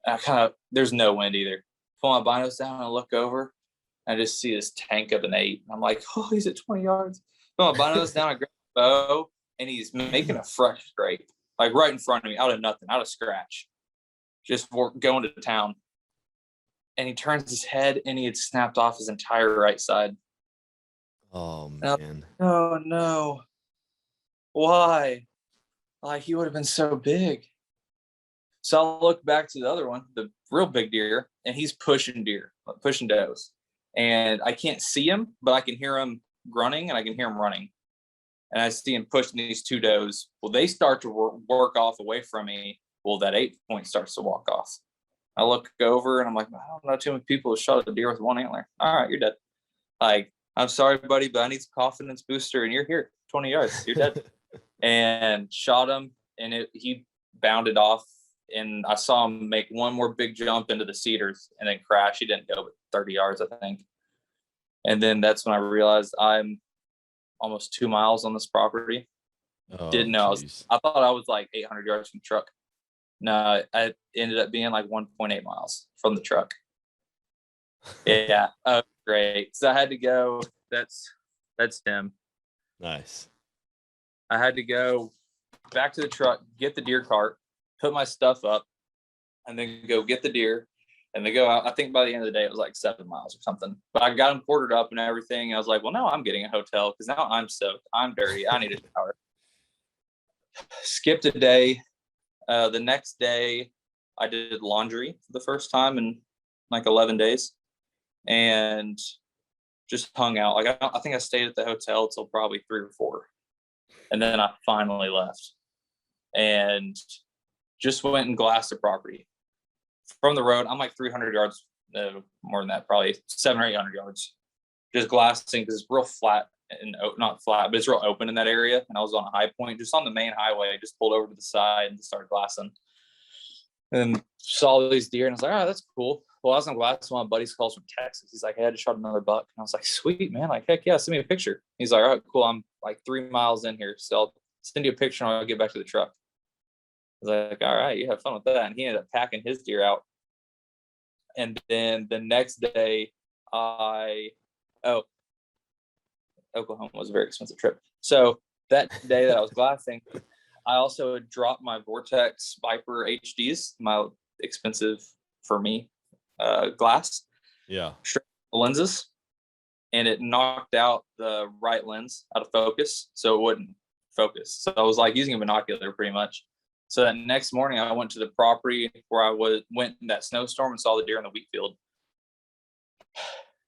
And there's no wind either. Pull my binos down and I look over. And I just see this tank of an 8. And I'm like, oh, he's at 20 yards. Pull my binos down, I grab the bow, and he's making a fresh scrape, like right in front of me, out of nothing, out of scratch. Just going to town. And he turns his head, and he had snapped off his entire right side. Oh, man. Oh, no. Why? Like, he would have been so big. So I'll look back to the other one, the real big deer, and he's pushing does. And I can't see him, but I can hear him grunting, and I can hear him running. And I see him pushing these 2 does. Well, they start to work off away from me. Well, that 8-point starts to walk off. I look over, and I'm like, I don't know too many people who shot a deer with one antler. All right, you're dead. Like, I'm sorry, buddy, but I need some confidence booster, and you're here, 20 yards. You're dead. And shot him, and he bounded off. And I saw him make one more big jump into the cedars and then crash. He didn't go but 30 yards, I think. And then that's when I realized I'm almost 2 miles on this property. Oh, Didn't know. I thought I was like 800 yards from the truck. No, I ended up being like 1.8 miles from the truck. Yeah. Oh, great. So I had to go. That's him. Nice. I had to go back to the truck, get the deer cart, put my stuff up, and then go get the deer, and then go out. I think by the end of the day, it was like 7 miles or something. But I got them quartered up and everything. I was like, well, now I'm getting a hotel because now I'm soaked. I'm dirty. I need a shower. Skipped a day. The next day, I did laundry for the first time in like 11 days and just hung out. Like, I think I stayed at the hotel till probably 3 or 4. And then I finally left and just went and glassed the property from the road. I'm like 300 yards, more than that, probably 700 or 800 yards, just glassing because it's real flat and not flat, but it's real open in that area. And I was on a high point, just on the main highway, just pulled over to the side and just started glassing. and saw these deer, and I was like, oh, that's cool. Well, I was on glass. One of my buddies calls from Texas. He's like, hey, I just shot another buck. And I was like, sweet, man. Like, heck yeah, send me a picture. He's like, all right, cool. I'm like 3 miles in here. So I'll send you a picture and I'll get back to the truck. I was like, all right, you have fun with that. And he ended up packing his deer out. And then the next day, Oklahoma was a very expensive trip. So that day that I was glassing, I also had dropped my Vortex Viper HDs, my expensive for me glass. Yeah. Straight lenses, and it knocked out the right lens out of focus, so it wouldn't focus. So I was like using a binocular pretty much. So that next morning, I went to the property where I went in that snowstorm and saw the deer in the wheat field.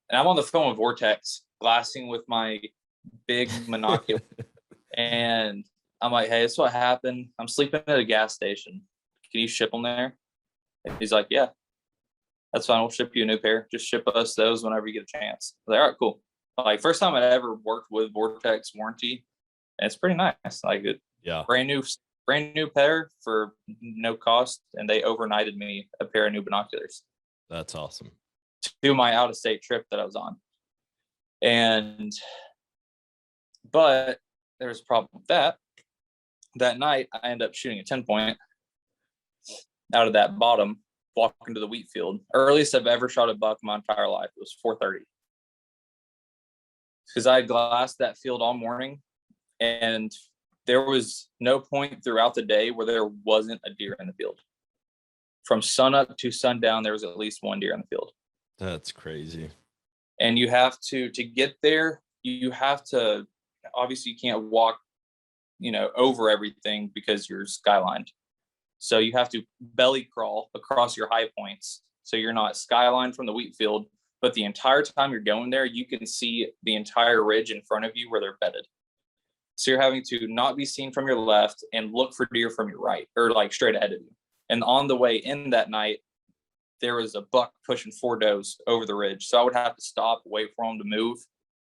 And I'm on the phone with Vortex, glassing with my big monocular, and I'm like, hey, this is what happened. I'm sleeping at a gas station. Can you ship them there? And he's like, yeah, that's fine. We'll ship you a new pair. Just ship us those whenever you get a chance. I was like, all right, cool. Like, first time I'd ever worked with Vortex warranty, and it's pretty nice. Like, Yeah. brand new pair for no cost, and they overnighted me a pair of new binoculars That's awesome. to my out-of-state trip that I was on. But there was a problem with that. That night, I ended up shooting a 10-point out of that bottom, walking to the wheat field. Earliest I've ever shot a buck in my entire life. It was 4:30. Because I had glassed that field all morning, and there was no point throughout the day where there wasn't a deer in the field. From sunup to sundown, there was at least one deer in the field. That's crazy. And you have to get there, you have to, obviously you can't walk, over everything because you're skylined. So you have to belly crawl across your high points. So you're not skylined from the wheat field, but the entire time you're going there, you can see the entire ridge in front of you where they're bedded. So you're having to not be seen from your left and look for deer from your right, or like straight ahead of you. And on the way in that night, there was a buck pushing 4 does over the ridge. So I would have to stop, wait for him to move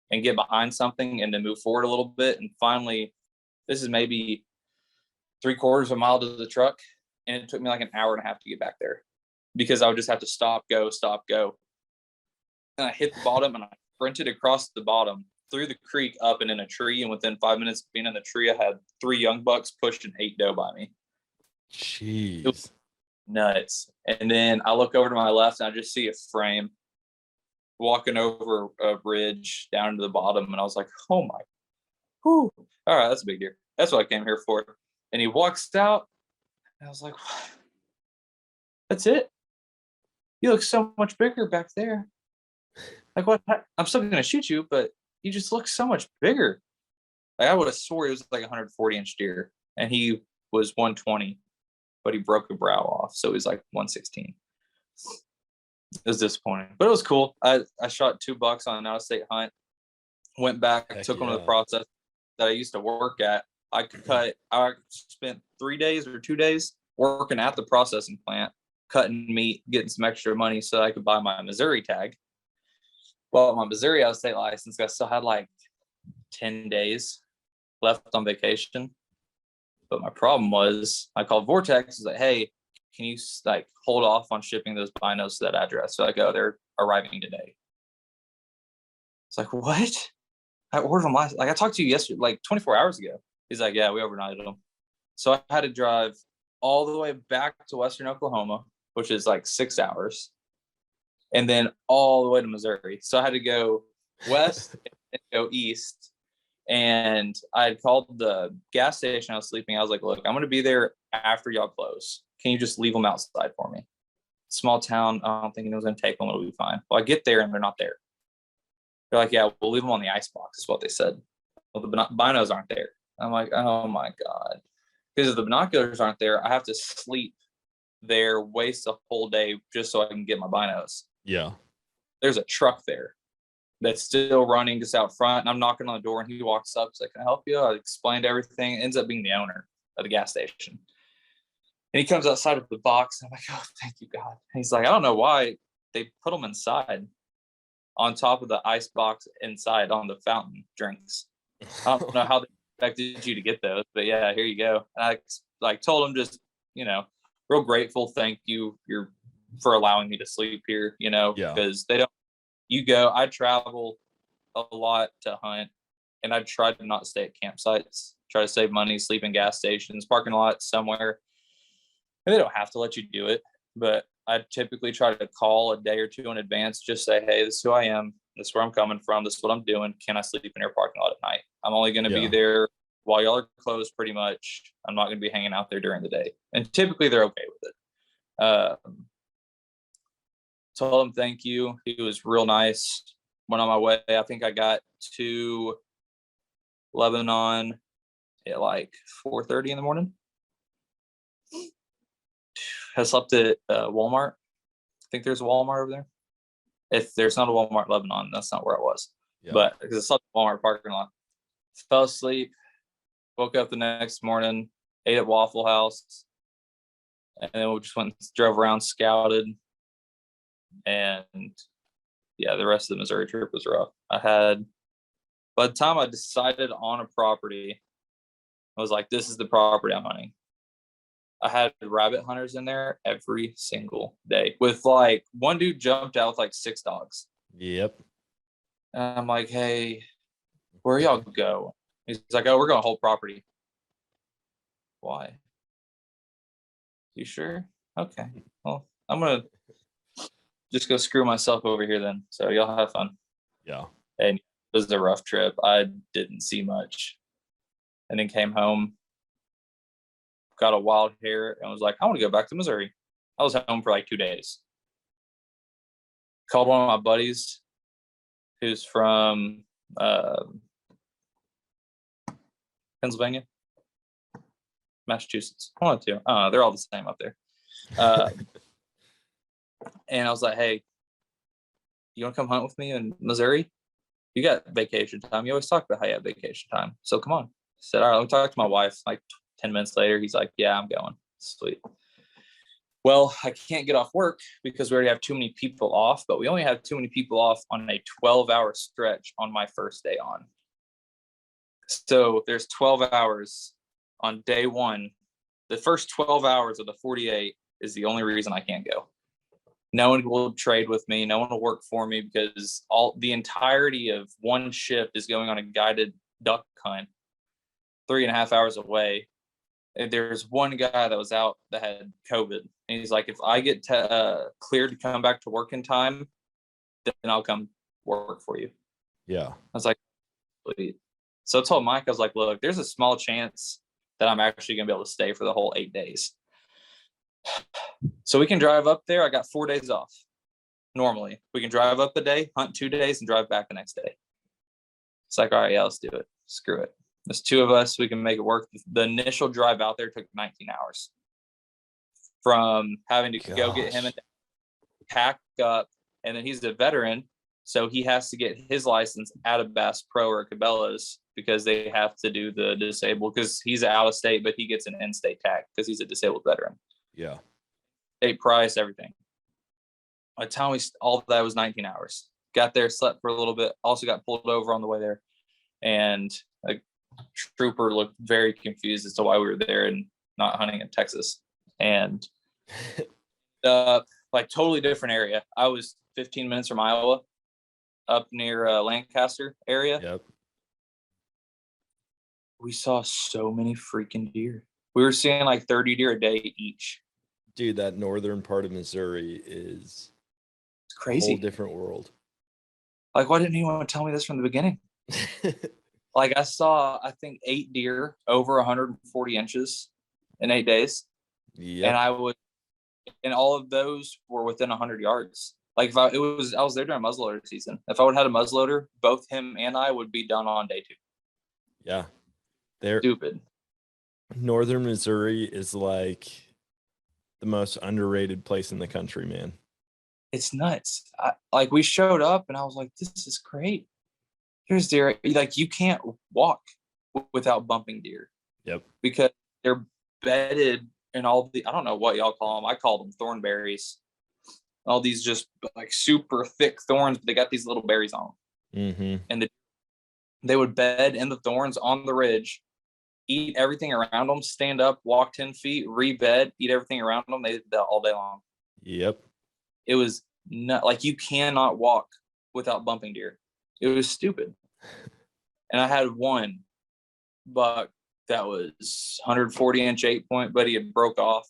and get behind something and then move forward a little bit. And finally, this is maybe 3/4 of a mile to the truck. And it took me like an hour and a half to get back there because I would just have to stop, go. And I hit the bottom and I sprinted across the bottom through the creek up and in a tree. And within 5 minutes of being in the tree, I had 3 young bucks pushed an 8 doe by me. Jeez. It was nuts. And then I look over to my left and I just see a frame walking over a ridge down to the bottom. And I was like, oh my, whew. All right, that's a big deer. That's what I came here for. And he walks out. And I was like, what? That's it? You look so much bigger back there. Like, what? I'm still going to shoot you, but you just look so much bigger. Like, I would have swore he was like a 140-inch deer. And he was 120, but he broke a brow off. So he was like 116. It was disappointing, but it was cool. I shot 2 bucks on an out-of-state hunt. Went back, took them to the process that I used to work at. I spent 3 days or 2 days working at the processing plant, cutting meat, getting some extra money so I could buy my Missouri tag. Well, my Missouri out-of-state license, I still had like 10 days left on vacation. But my problem was I called Vortex. I was like, hey, can you like hold off on shipping those binos to that address? So I go, they're arriving today. It's like, what? I ordered them last, like I talked to you yesterday, like 24 hours ago. He's like, yeah, we overnighted them. So I had to drive all the way back to Western Oklahoma, which is like 6 hours, and then all the way to Missouri. So I had to go west and go east. And I had called the gas station I was sleeping. I was like, look, I'm going to be there after y'all close. Can you just leave them outside for me? Small town. I don't think anyone's going to take them. It'll be fine. Well, I get there and they're not there. They're like, yeah, we'll leave them on the ice box is what they said. Well, the binos aren't there. I'm like, oh my God. Because if the binoculars aren't there, I have to sleep there, waste a whole day just so I can get my binos. Yeah. There's a truck there that's still running just out front. And I'm knocking on the door and he walks up. He's like, can I help you? I explained everything. It ends up being the owner of the gas station. And he comes outside of the box. And I'm like, oh, thank you, God. And he's like, I don't know why they put them inside on top of the ice box inside on the fountain drinks. I don't know how they expected you to get those, but yeah, here you go. And I like told him just, real grateful. Thank you for allowing me to sleep here, Yeah. because I travel a lot to hunt, and I try to not stay at campsites, try to save money, sleep in gas stations, parking lots somewhere. And they don't have to let you do it, but I typically try to call a day or two in advance, just say, hey, this is who I am. This is where I'm coming from. This is what I'm doing. Can I sleep in your parking lot at night? I'm only going to be there while y'all are closed pretty much. I'm not going to be hanging out there during the day. And typically they're okay with it. Told him thank you. He was real nice. Went on my way. I think I got to Lebanon at like 4:30 in the morning. I slept at Walmart. I think there's a Walmart over there. If there's not a Walmart in Lebanon, that's not where I was. Yeah. But because I slept at Walmart parking lot. Fell asleep. Woke up the next morning. Ate at Waffle House. And then we just went and drove around, scouted. And yeah, the rest of the Missouri trip was rough. By the time I decided on a property, I was like, this is the property I'm hunting. I had rabbit hunters in there every single day with like one dude jumped out with like 6 dogs. Yep. And I'm like, hey, where y'all go? He's like, oh, we're going whole property. Why? You sure? Okay. Well, I'm going to just go screw myself over here then. So y'all have fun. Yeah. And it was a rough trip. I didn't see much. And then came home, got a wild hair, and was like, I want to go back to Missouri. I was home for like 2 days. Called one of my buddies who's from Pennsylvania, Massachusetts. One or two. They're all the same up there. And I was like, hey, you want to come hunt with me in Missouri? You got vacation time. You always talk about how you have vacation time. So come on. I said, all right, let me talk to my wife. Like 10 minutes later, he's like, yeah, I'm going. Sweet. Well, I can't get off work because we already have too many people off, but we only have too many people off on a 12-hour stretch on my first day on. So there's 12 hours on day one. The first 12 hours of the 48 is the only reason I can't go. No one will trade with me. No one will work for me because the entirety of one shift is going on a guided duck hunt 3.5 hours away. And there's one guy that was out that had COVID. And he's like, if I get cleared to come back to work in time, then I'll come work for you. Yeah. I was like, sweet. So I told Mike, I was like, look, there's a small chance that I'm actually going to be able to stay for the whole 8 days. So we can drive up there. I got 4 days off. Normally, we can drive up a day, hunt 2 days, and drive back the next day. It's like, all right, yeah, let's do it. Screw it. There's 2 of us. We can make it work. The initial drive out there took 19 hours. From having to go get him and pack up, and then he's a veteran, so he has to get his license out of Bass Pro or Cabela's because they have to do the disabled, because he's out of state, but he gets an in-state tag because he's a disabled veteran. Yeah. State price, everything. By the time all of that was 19 hours. Got there, slept for a little bit, also got pulled over on the way there. And a trooper looked very confused as to why we were there and not hunting in Texas. And like totally different area. I was 15 minutes from Iowa, up near Lancaster area. Yep. We saw so many freaking deer. We were seeing like 30 deer a day each. Dude, that northern part of Missouri is It's crazy. A whole different world. Like, why didn't anyone tell me this from the beginning? Like, I saw, I think, 8 deer over 140 inches in 8 days. Yeah. And all of those were within 100 yards. Like, I was there during muzzleloader season. If I would have had a muzzleloader, both him and I would be done on day 2. Yeah. They're stupid. Northern Missouri is like the most underrated place in the country, man. It's nuts. Like, we showed up and I was like, this is great. Here's deer. Like, you can't walk without bumping deer. Yep. Because they're bedded in all the, I don't know what y'all call them. I call them thornberries. All these just like super thick thorns, but they got these little berries on them. Mm-hmm. And they would bed in the thorns on the ridge eat everything around them, stand up, walk 10 feet, rebed, eat everything around them. They did that all day long. Yep. It was not like you cannot walk without bumping deer. It was stupid. And I had one buck that was 140-inch 8-point, but he had broke off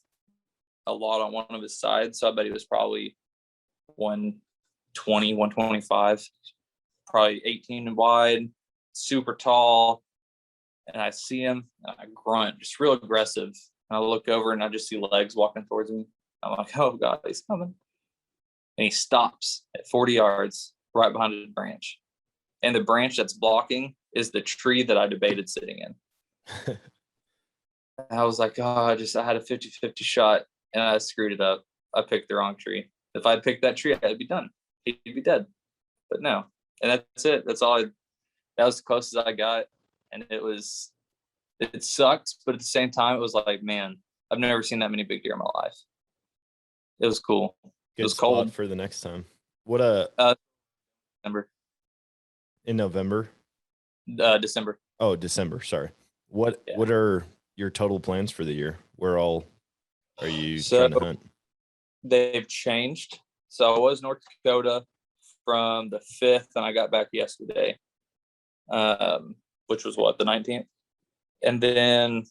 a lot on one of his sides. So I bet he was probably 120, 125, probably 18 wide, super tall. And I see him and I grunt, just real aggressive. And I look over and I just see legs walking towards me. I'm like, oh God, he's coming. And he stops at 40 yards right behind a branch. And the branch that's blocking is the tree that I debated sitting in. I was like, oh, I had a 50-50 shot and I screwed it up. I picked the wrong tree. If I picked that tree, I'd be done. He'd be dead. But no. And that's it. That was the closest I got. And it sucked. But at the same time, it was like, man, I've never seen that many big deer in my life. It was cool. Good it was spot cold for the next time. What December. In November? December. Oh, December. Sorry. What are your total plans for the year? Where all are you trying to hunt? They've changed. So I was North Dakota from the 5th, and I got back yesterday, which was the 19th. And then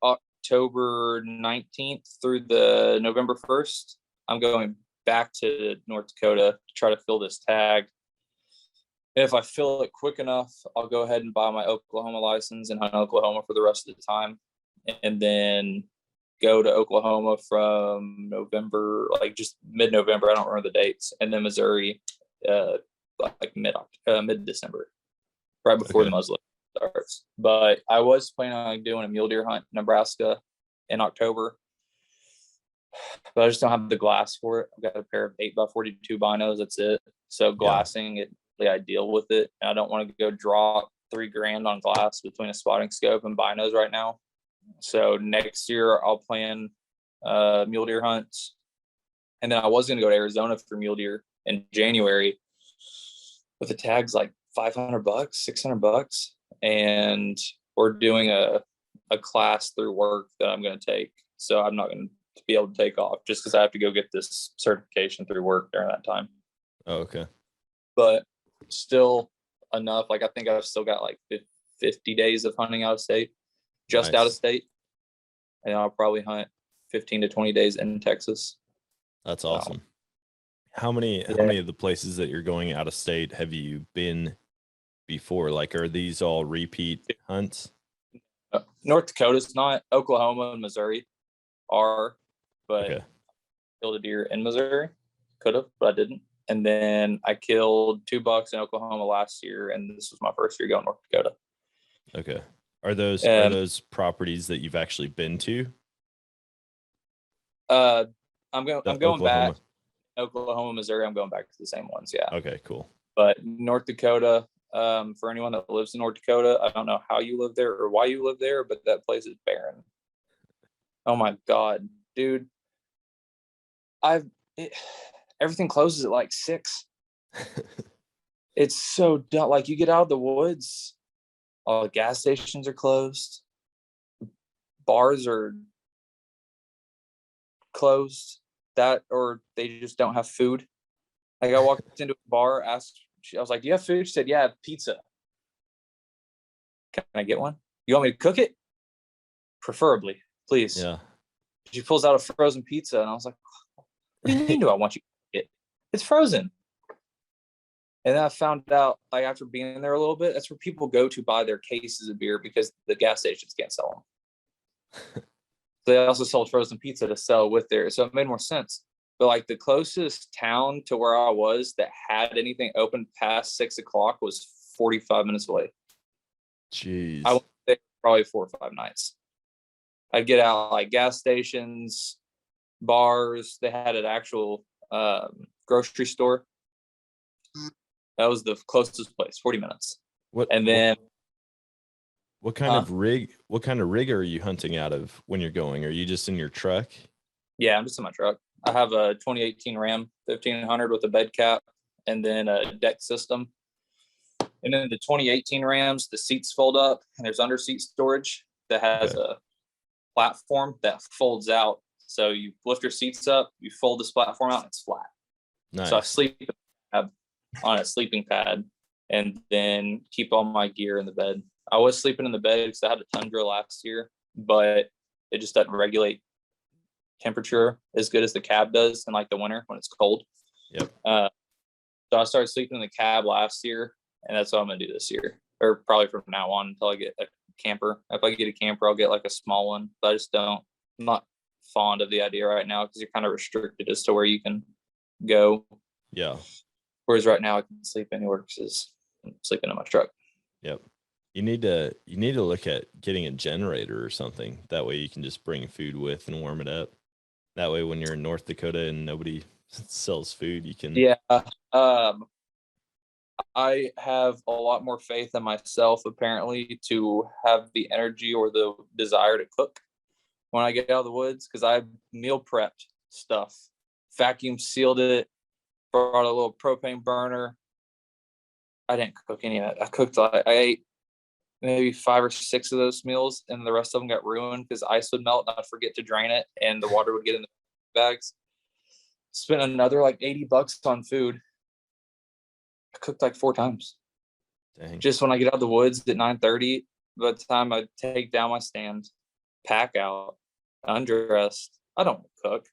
October 19th through the November 1st, I'm going back to North Dakota to try to fill this tag. If I fill it quick enough, I'll go ahead and buy my Oklahoma license and hunt Oklahoma for the rest of the time. And then go to Oklahoma from November, like just mid-November. I don't remember the dates. And then Missouri, like mid-December, right before the muzzle starts. But I was planning on doing a mule deer hunt in Nebraska in October, but I just don't have the glass for it. I've got a pair of 8x42 binos. That's it. So glassing it. I deal with it, and I don't want to go drop $3,000 on glass between a spotting scope and binos right now. So next year I'll plan mule deer hunts, and then I was going to go to Arizona for mule deer in January, but the tag's like $500, $600, and we're doing a class through work that I'm going to take. So I'm not going to be able to take off just because I have to go get this certification through work during that time. Oh, okay. But still enough. Like I think I've still got like 50 days of hunting out of state, just out of state. And I'll probably hunt 15 to 20 days in Texas. That's awesome. How many of the places that you're going out of state have you been before? Like, are these all repeat hunts? North Dakota's not. Oklahoma and Missouri are, but killed a deer in Missouri. Could have, but I didn't. And then I killed 2 bucks in Oklahoma last year, and this was my first year going to North Dakota. Okay. Are those properties that you've actually been to? I'm going back. Oklahoma, Missouri, I'm going back to the same ones, yeah. Okay, cool. But North Dakota, for anyone that lives in North Dakota, I don't know how you live there or why you live there, but that place is barren. Oh my God, dude. Everything closes at like 6. It's so dumb. Like you get out of the woods, all the gas stations are closed. Bars are closed, or they just don't have food. Like I walked into a bar, I was like, do you have food? She said, yeah, I have pizza. Can I get one? You want me to cook it? Preferably, please. Yeah. She pulls out a frozen pizza, and I was like, what do you mean do I want you to cook it? It's frozen. And then I found out, like after being there a little bit, that's where people go to buy their cases of beer because the gas stations can't sell them. They also sold frozen pizza to sell with there. So it made more sense. But like the closest town to where I was that had anything open past 6 o'clock was 45 minutes away. Jeez. I went there probably 4 or 5 nights. I'd get out like gas stations, bars. They had an actual grocery store. That was the closest place, 40 minutes. What kind of rig are you hunting out of when you're going? Are you just in your truck? Yeah, I'm just in my truck. I have a 2018 Ram 1500 with a bed cap and then a deck system. And then the 2018 Rams, the seats fold up and there's under seat storage that has a platform that folds out. So you lift your seats up, you fold this platform out, and it's flat. Nice. So I sleep on a sleeping pad and then keep all my gear in the bed. I was sleeping in the bed because I had a Tundra last year, but it just doesn't regulate temperature as good as the cab does in like the winter when it's cold. Yep. So I started sleeping in the cab last year, and that's what I'm gonna do this year, or probably from now on until I get a camper. If I get a camper, I'll get like a small one, but I'm not fond of the idea right now because you're kind of restricted as to where you can go. Yeah. Whereas right now I can sleep anywhere because I'm sleeping in my truck. Yep. You need to look at getting a generator or something. That way you can just bring food with and warm it up. That way when you're in North Dakota and nobody sells food, you can. Yeah. I have a lot more faith in myself, apparently, to have the energy or the desire to cook when I get out of the woods, because I meal prepped stuff, vacuum sealed it, brought a little propane burner. I didn't cook any of it. I ate maybe 5 or 6 of those meals, and the rest of them got ruined because ice would melt and I'd forget to drain it and the water would get in the bags. Spent another like $80 on food. I cooked like 4 times. Dang. Just when I get out of the woods at 9:30, by the time I take down my stand, pack out, undress, I don't cook.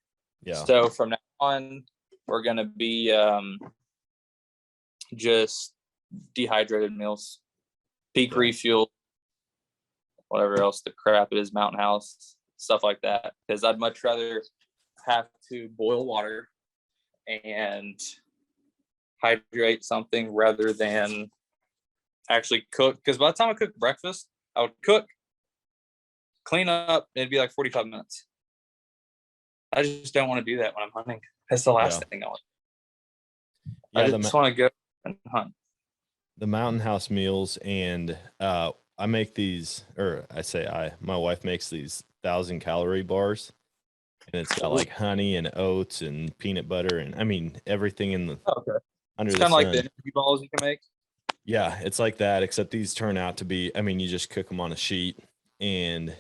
Yeah. So from now on, we're gonna be just dehydrated meals, peak refuel, whatever else the crap it is, Mountain House, stuff like that. Because I'd much rather have to boil water and hydrate something rather than actually cook. Because by the time I cook breakfast, I would cook, clean up, and it'd be like 45 minutes. I just don't want to do that when I'm hunting. That's the last thing I want. I just want to go and hunt. The Mountain House meals, and I make these, or my wife makes these 1,000-calorie bars, and it's got like honey and oats and peanut butter, and I mean everything in the under it's the kind of sun. like the energy balls you can make. Yeah, it's like that, except these turn out to be, I mean, you just cook them on a sheet, and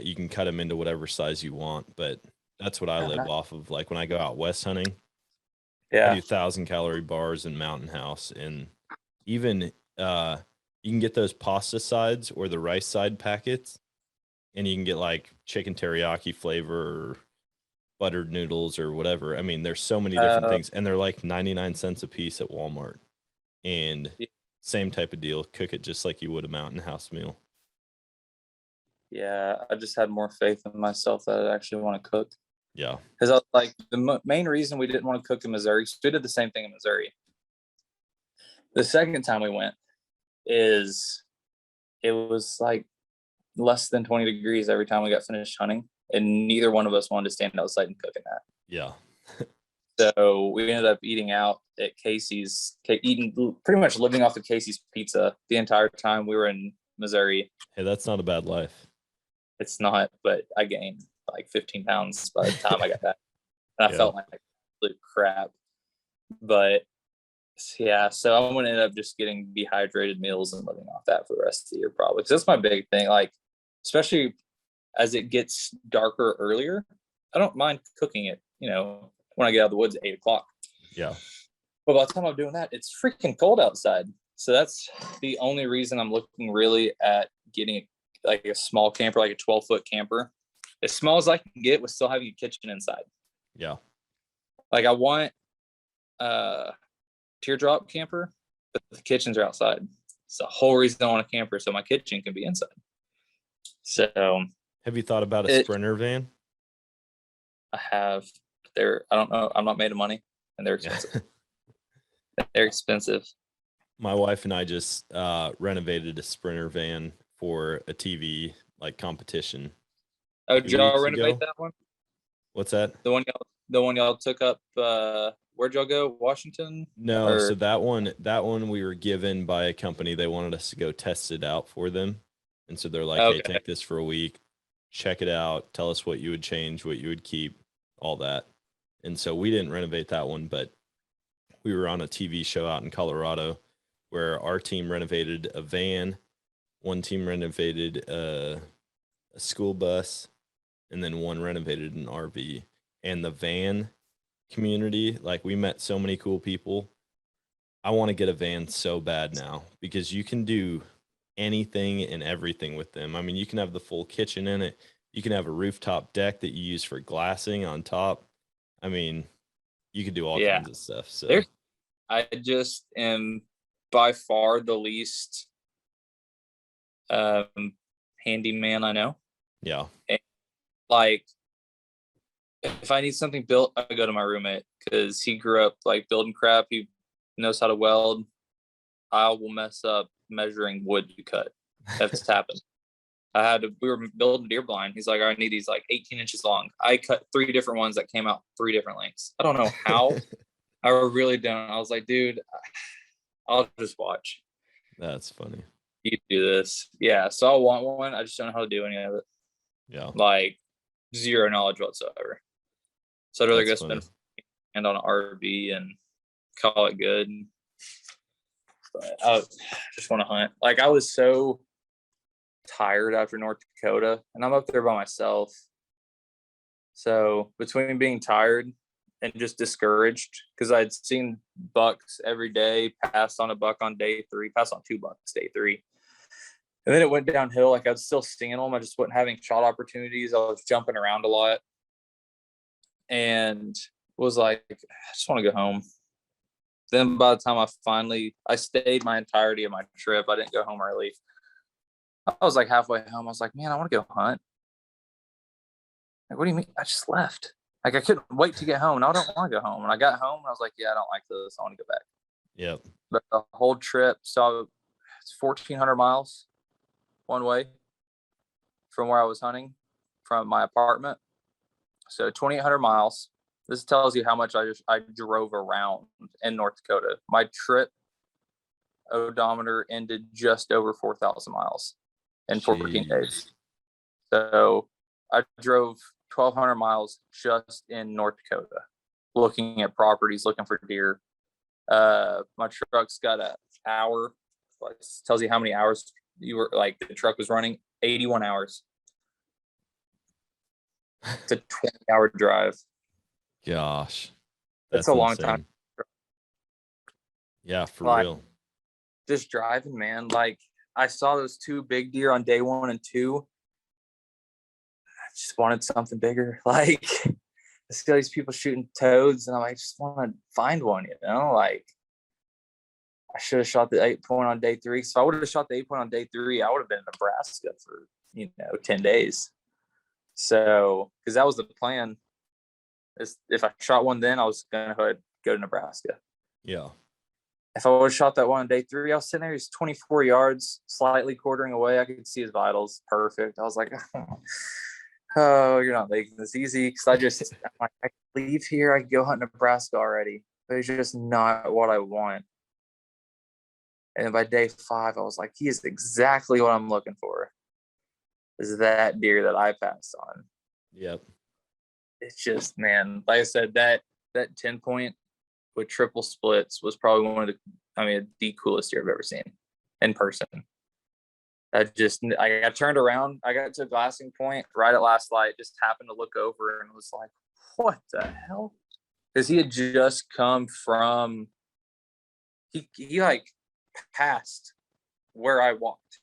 you can cut them into whatever size you want, but that's what I live off of. Like when I go out west hunting, I do 1,000-calorie bars in Mountain House, and even you can get those pasta sides or the rice side packets, and you can get like chicken teriyaki flavor or buttered noodles or whatever. I mean, there's so many different things, and they're like 99 cents a piece at Walmart. And same type of deal, cook it just like you would a Mountain House meal. Yeah, I just had more faith in myself that I actually want to cook. Yeah. Because I was like, the main reason we didn't want to cook in Missouri, so we did the same thing in Missouri. The second time we went it was like less than 20 degrees every time we got finished hunting, and neither one of us wanted to stand outside and cook in that. Yeah. So we ended up eating out at Casey's, pretty much living off of Casey's pizza the entire time we were in Missouri. Hey, that's not a bad life. It's not, but I gained like 15 pounds by the time I got back. And I felt like absolute crap. But yeah, so I'm going to end up just getting dehydrated meals and living off that for the rest of the year probably. Because that's my big thing. Like, especially as it gets darker earlier, I don't mind cooking it, when I get out of the woods at 8:00. Yeah. But by the time I'm doing that, it's freaking cold outside. So that's the only reason I'm looking really at getting like a small camper, like a 12-foot camper, as small as I can get with still having a kitchen inside. Yeah. Like I want a teardrop camper, but the kitchens are outside. It's the whole reason I want a camper, so my kitchen can be inside. So have you thought about a Sprinter van? I have. I don't know. I'm not made of money, and they're expensive. They're expensive. My wife and I just renovated a Sprinter van for a TV like competition. Oh, did y'all renovate that one? What's that? The one y'all took up. Where'd y'all go? Washington? No, so that one we were given by a company. They wanted us to go test it out for them, and so they're like, "Hey, take this for a week, check it out, tell us what you would change, what you would keep, all that." And so we didn't renovate that one, but we were on a TV show out in Colorado where our team renovated a van, one team renovated a school bus, and then one renovated an RV. And the van community, like, we met so many cool people. I want to get a van so bad now because you can do anything and everything with them. I mean, you can have the full kitchen in it. You can have a rooftop deck that you use for glassing on top. I mean, you could do all Yeah. kinds of stuff. So I just am by far the least handyman I know. yeah. And, like, if I need something built, I go to my roommate because he grew up like building crap. He knows how to weld. I will mess up measuring wood to cut. That's happened. We were building a deer blind. He's like, I need these like 18 inches long. I cut 3 different ones that came out 3 different lengths. I don't know how. I really don't. I was like, dude, I'll just watch. That's funny. You do this. Yeah. So I want one. I just don't know how to do any of it. Yeah. Like, zero knowledge whatsoever. So I'd rather That's go funny. spend and on an RV and call it good. But I just want to hunt. Like, I was so tired after North Dakota, and I'm up there by myself. So between being tired and just discouraged, because I'd seen bucks every day, passed on a buck on day 3, passed on 2 bucks day 3. And then it went downhill. Like, I was still seeing them. I just wasn't having shot opportunities. I was jumping around a lot. And was like, I just want to go home. Then by the time I stayed my entirety of my trip. I didn't go home early. I was like halfway home. I was like, man, I want to go hunt. Like, what do you mean? I just left. Like, I couldn't wait to get home. And I don't want to go home. And I got home and I was like, yeah, I don't like this. I want to go back. Yep. But the whole trip, so it's 1,400 miles one way from where I was hunting from my apartment. So 2,800 miles. This tells you how much I drove around in North Dakota. My trip odometer ended just over 4,000 miles in 14 days. So I drove 1,200 miles just in North Dakota, looking at properties, looking for deer. My truck's got an hour. Like, tells you how many hours you were, like, the truck was running. 81 hours. It's a 20-hour drive. Gosh. That's a long time. Yeah, for Like, real. Just driving, man. Like, I saw those 2 big deer on day 1 and 2. I just wanted something bigger. Like, I see all these people shooting toads, and I'm like, I just want to find one, you know? Like, I should have shot the 8-point on day 3. So I would have shot the 8-point on day 3. I would have been in Nebraska for, 10 days. So, because that was the plan. If I shot one then, I was going to go to Nebraska. Yeah. If I would have shot that one on day 3, I was sitting there, he's 24 yards, slightly quartering away. I could see his vitals. Perfect. I was like, oh, you're not making this easy. Because I can leave here. I can go hunt Nebraska already. But it's just not what I want. And by day 5, I was like, he is exactly what I'm looking for. Is that deer that I passed on. Yep. It's just, man, like I said, that 10-point with triple splits was probably one of the coolest deer I've ever seen in person. I got turned around. I got to a glassing point right at last light, just happened to look over and was like, what the hell? Because he had just come from, he like passed where I walked.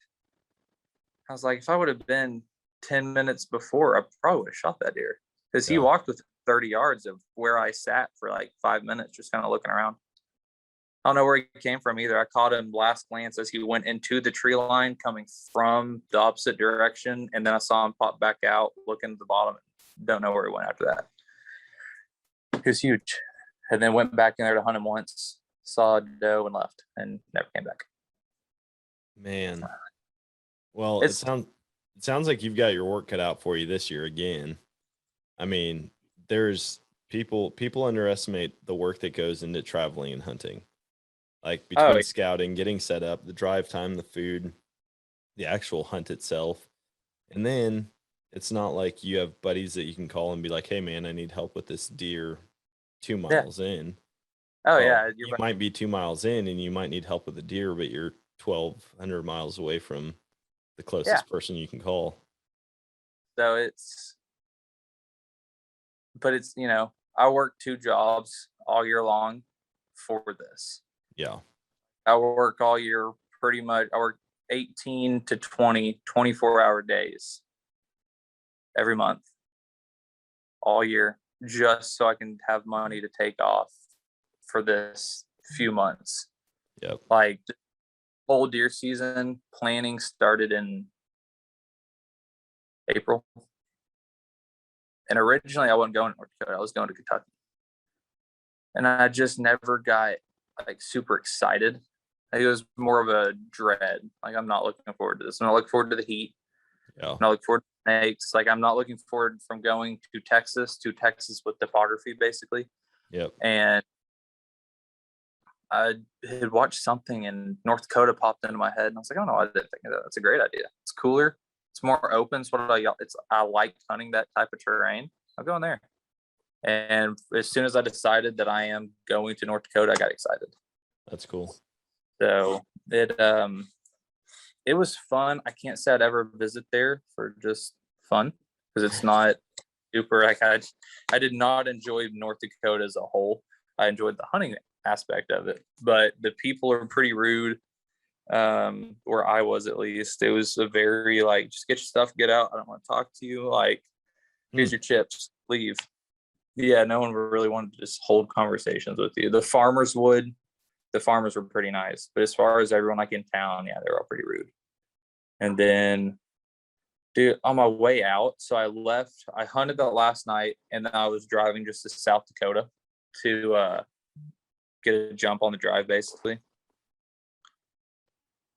I was like, if I would have been 10 minutes before, I probably would have shot that deer. Because he walked with 30 yards of where I sat for like 5 minutes, just kind of looking around. I don't know where he came from either. I caught him last glance as he went into the tree line coming from the opposite direction. And then I saw him pop back out, looking at the bottom. Don't know where he went after that. He was huge. And then went back in there to hunt him once, saw a doe and left and never came back. Man. Well, it sounds like you've got your work cut out for you this year again. I mean, there's people underestimate the work that goes into traveling and hunting. Like, between scouting, getting set up, the drive time, the food, the actual hunt itself. And then it's not like you have buddies that you can call and be like, hey man, I need help with this deer 2 miles in. Oh Well, yeah, you might be 2 miles in and you might need help with a deer, but you're 1,200 miles away from the closest person you can call. So it's, I work 2 jobs all year long for this. Yeah. I work all year pretty much. I work 18 to 20, 24-hour days every month, all year, just so I can have money to take off for this few months. Yep. Like, whole deer season planning started in April. And originally I wasn't going to North Dakota. I was going to Kentucky. And I just never got like super excited. It was more of a dread. Like, I'm not looking forward to this. I'm not looking forward to the heat. Yeah. I'm not looking forward to snakes. Like, I'm not looking forward from going to Texas with topography, basically. Yep. And I had watched something and North Dakota popped into my head, and I was like, oh no, I didn't think of that. That's a great idea. It's cooler. It's more open. It's I like hunting that type of terrain. I'm going there. And as soon as I decided that I am going to North Dakota, I got excited. That's cool. So it was fun. I can't say I'd ever visit there for just fun, because it's not super. Like, I did not enjoy North Dakota as a whole. I enjoyed the hunting aspect of it, but the people are pretty rude. Where I was, at least, it was a very like, just get your stuff, get out. I don't want to talk to you. Like, here's your chips, leave. Yeah, no one really wanted to just hold conversations with you. The farmers would. The farmers were pretty nice, but as far as everyone like in town, yeah, they were all pretty rude. And then, dude, on my way out, so I hunted that last night, and then I was driving just to South Dakota to get a jump on the drive, basically.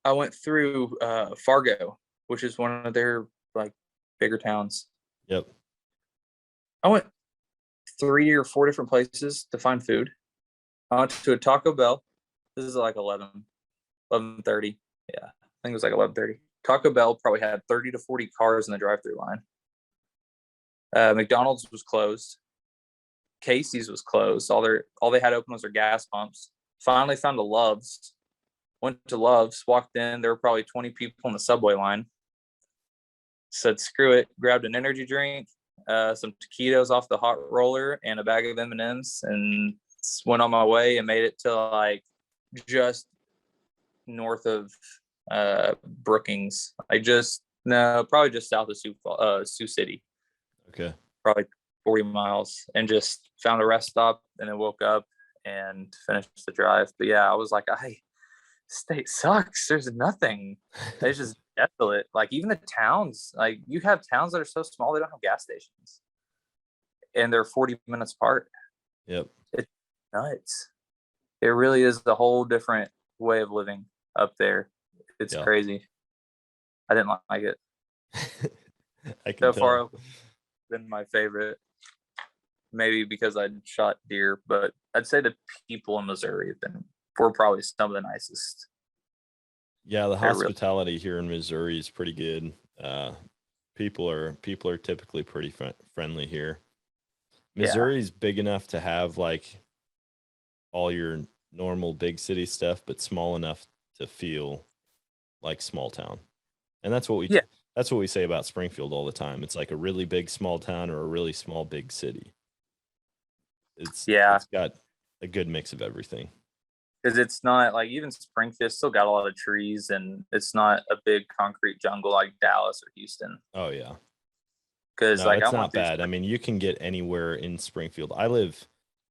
I went through Fargo, which is one of their like bigger towns. Yep. I went 3 or 4 different places to find food. I went to a Taco Bell. This is like 11:30. Yeah, I think it was like 11:30. Taco Bell probably had 30 to 40 cars in the drive-through line. McDonald's was closed. Casey's was closed. All they had open was their gas pumps. Finally found a Love's. Went to Love's, walked in. There were probably 20 people in the subway line. Said, screw it. Grabbed an energy drink, some taquitos off the hot roller, and a bag of M&Ms, and went on my way and made it to like just north of Brookings. Probably just south of Sioux City. Okay. Probably 40 miles, and just found a rest stop, and then woke up and finished the drive. But yeah, I was like, state sucks. There's nothing. It's just desolate. Like, even the towns, like, you have towns that are so small they don't have gas stations, and they're 40 minutes apart. Yep. It's nuts. It really is a whole different way of living up there. It's crazy. I didn't like it. I can so tell. Far been my favorite. Maybe because I shot deer, but I'd say the people in Missouri were probably some of the nicest. Yeah, the hospitality here in Missouri is pretty good. People are typically pretty friendly here. Missouri's big enough to have like all your normal big city stuff, but small enough to feel like small town. And that's what we say about Springfield all the time. It's like a really big small town or a really small big city. It's got a good mix of everything. Because it's not like, even Springfield still got a lot of trees, and it's not a big concrete jungle like Dallas or Houston. Oh yeah. Because it's not bad. I mean, you can get anywhere in Springfield. I live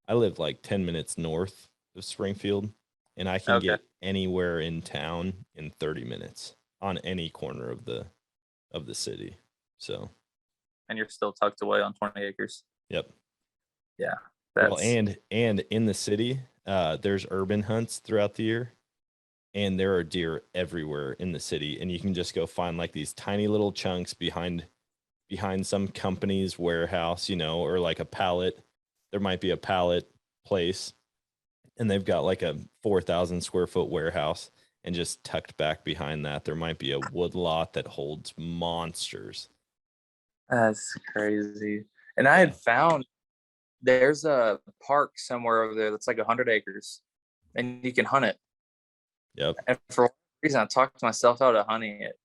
like 10 minutes north of Springfield, and I can get anywhere in town in 30 minutes on any corner of the city. So. And you're still tucked away on 20 acres. Yep. Yeah. Well, and in the city, there's urban hunts throughout the year, and there are deer everywhere in the city, and you can just go find like these tiny little chunks behind some company's warehouse, or like a pallet. There might be a pallet place, and they've got like a 4,000 square foot warehouse, and just tucked back behind that, there might be a wood lot that holds monsters. That's crazy. And I had found there's a park somewhere over there that's like 100 acres and you can hunt it. Yep. And for one reason, I talked myself out of hunting it,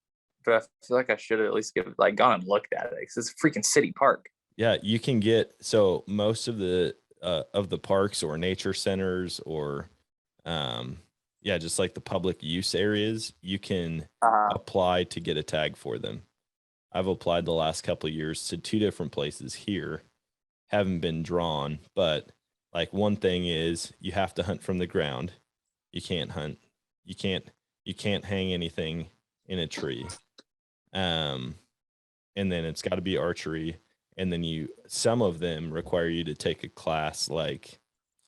but I feel like I should have at least gone and looked at it because it's a freaking city park. Yeah, you can get, so most of the parks or nature centers or yeah, just like the public use areas, you can apply to get a tag for them. I've applied the last couple of years to 2 different places here. Haven't been drawn, but like one thing is you have to hunt from the ground. You can't hunt. You can't hang anything in a tree. And then it's got to be archery. And then some of them require you to take a class like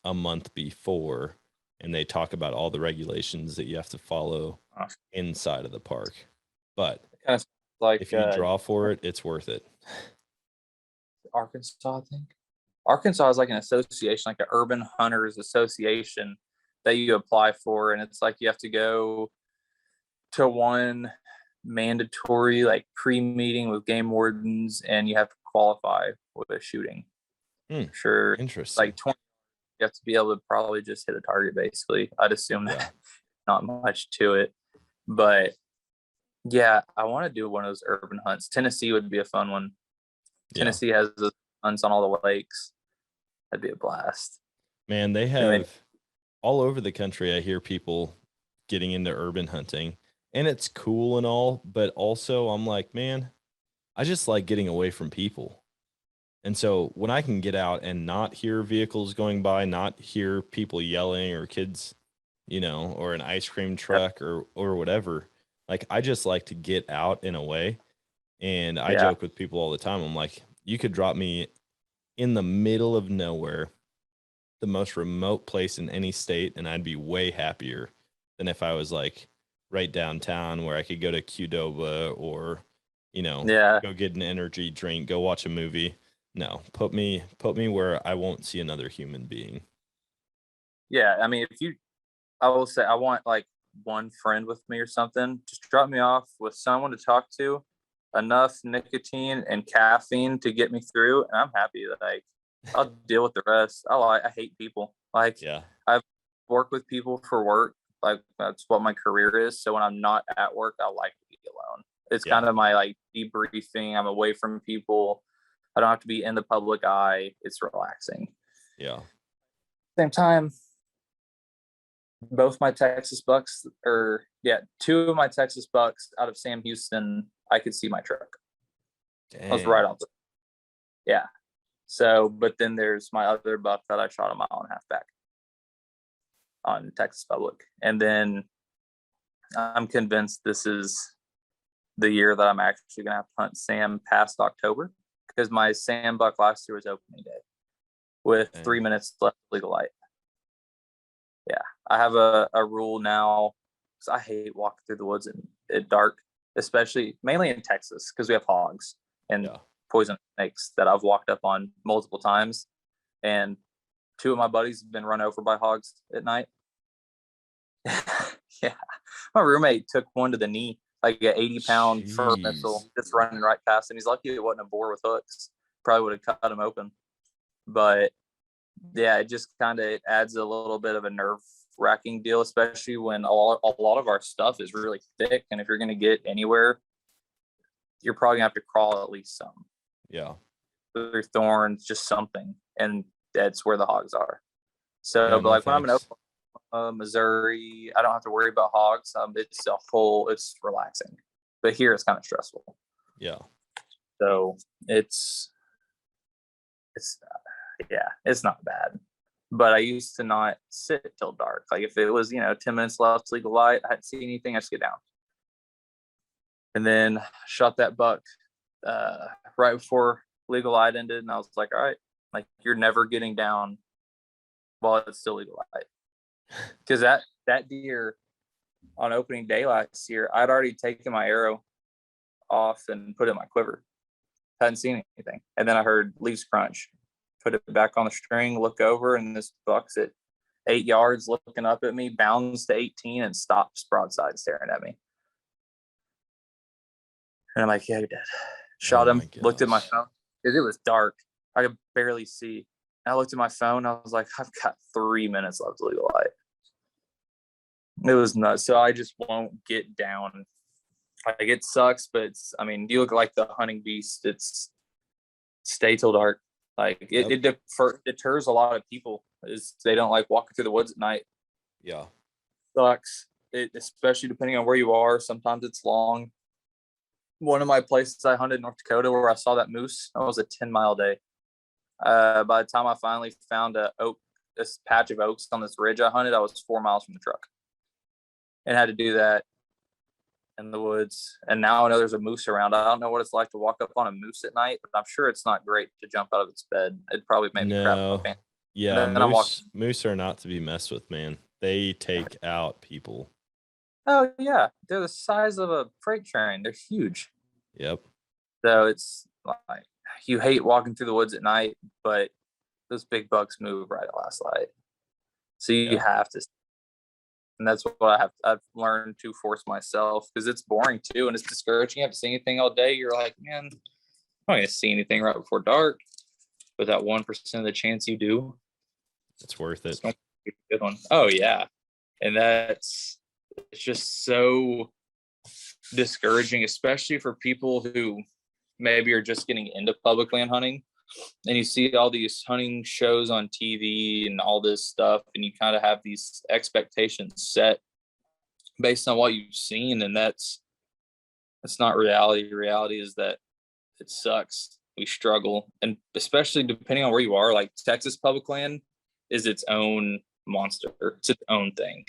a month before, and they talk about all the regulations that you have to follow inside of the park. But kind of like if you draw for it, it's worth it. Arkansas, I think. Arkansas is like an association, like an urban hunters association that you apply for. And it's like you have to go to one mandatory like pre-meeting with game wardens and you have to qualify with a shooting. Sure. Interesting. Like 20, you have to be able to probably just hit a target basically. I'd assume that not much to it. But yeah, I want to do one of those urban hunts. Tennessee would be a fun one. Tennessee has the hunts on all the lakes. That'd be a blast. Man, they have all over the country. I hear people getting into urban hunting, and it's cool and all, but also I'm like, man, I just like getting away from people. And so when I can get out and not hear vehicles going by, not hear people yelling or kids, or an ice cream truck or whatever, like I just like to get out and away. And I joke with people all the time. I'm like, you could drop me in the middle of nowhere, the most remote place in any state, and I'd be way happier than if I was like right downtown where I could go to Qdoba or, go get an energy drink, go watch a movie. No, put me where I won't see another human being. Yeah, I mean, I will say I want like one friend with me or something. Just drop me off with someone to talk to, enough nicotine and caffeine to get me through, and I'm happy that I'll deal with the rest. I hate people. Like, I've worked with people for work. Like that's what my career is. So when I'm not at work, I like to be alone. It's kind of my like debriefing. I'm away from people. I don't have to be in the public eye. It's relaxing. Yeah. Same time, both my Texas bucks, two of my Texas bucks out of Sam Houston, I could see my truck. Dang. I was right on. Yeah. So, but then there's my other buck that I shot a mile and a half back on Texas Public. And then I'm convinced this is the year that I'm actually going to have to hunt Sam past October, because my Sam buck last year was opening day with 3 minutes left legal light. Yeah. I have a rule now because I hate walking through the woods at dark, especially mainly in Texas because we have hogs and poison snakes that I've walked up on multiple times. And 2 of my buddies have been run over by hogs at night. Yeah. My roommate took one to the knee, like an 80-pound fur missile just running right past him. He's lucky it wasn't a boar with hooks. Probably would have cut him open. But yeah, it just kind of adds a little bit of a nerve-wracking deal, especially when a lot of our stuff is really thick. And if you're going to get anywhere, you're probably going to have to crawl at least some. Yeah. Through thorns, just something. And that's where the hogs are. So, but like when I'm in Oklahoma, Missouri, I don't have to worry about hogs. It's relaxing. But here it's kind of stressful. Yeah. So it's not bad. But I used to not sit till dark. Like if it was, 10 minutes left legal light, I hadn't seen anything, I just get down. And then shot that buck right before legal light ended, and I was like, all right, like you're never getting down while it's still legal light. Because that deer on opening day last year, I'd already taken my arrow off and put it in my quiver. Hadn't seen anything. And then I heard leaves crunch. Put it back on the string, look over, and this buck's at 8 yards looking up at me, bounds to 18 and stops broadside staring at me. And I'm like, yeah, you're dead. Shot him, looked at my phone because it was dark. I could barely see. I looked at my phone. I was like, I've got 3 minutes left to legal light. It was nuts. So I just won't get down. Like, it sucks, but you look like the hunting beast. It's stay till dark. Like it deters a lot of people. They don't like walking through the woods at night. Yeah. Sucks. Especially depending on where you are. Sometimes it's long. One of my places I hunted in North Dakota where I saw that moose, that was a 10-mile day. By the time I finally found this patch of oaks on this ridge I hunted, I was 4 miles from the truck and had to do that in the woods. And now I know there's a moose around. I don't know what it's like to walk up on a moose at night, but I'm sure it's not great to jump out of its bed. It'd probably make me crap my pants. Yeah, moose are not to be messed with, man. They take out people. Oh yeah, they're the size of a freight train. They're huge. Yep. So it's like, you hate walking through the woods at night, but those big bucks move right at last light. So you have to, and that's what I've learned to force myself, because it's boring too, and it's discouraging. You have to see anything all day. You're like, man, I'm not gonna see anything right before dark. But that 1% of the chance you do, it's worth it. It's a good one. Oh yeah, and it's just so discouraging, especially for people who maybe are just getting into public land hunting, and you see all these hunting shows on TV and all this stuff, and you kind of have these expectations set based on what you've seen, and that's not reality. Reality is that it sucks. We struggle, and especially depending on where you are, like Texas public land is its own monster. It's its own thing.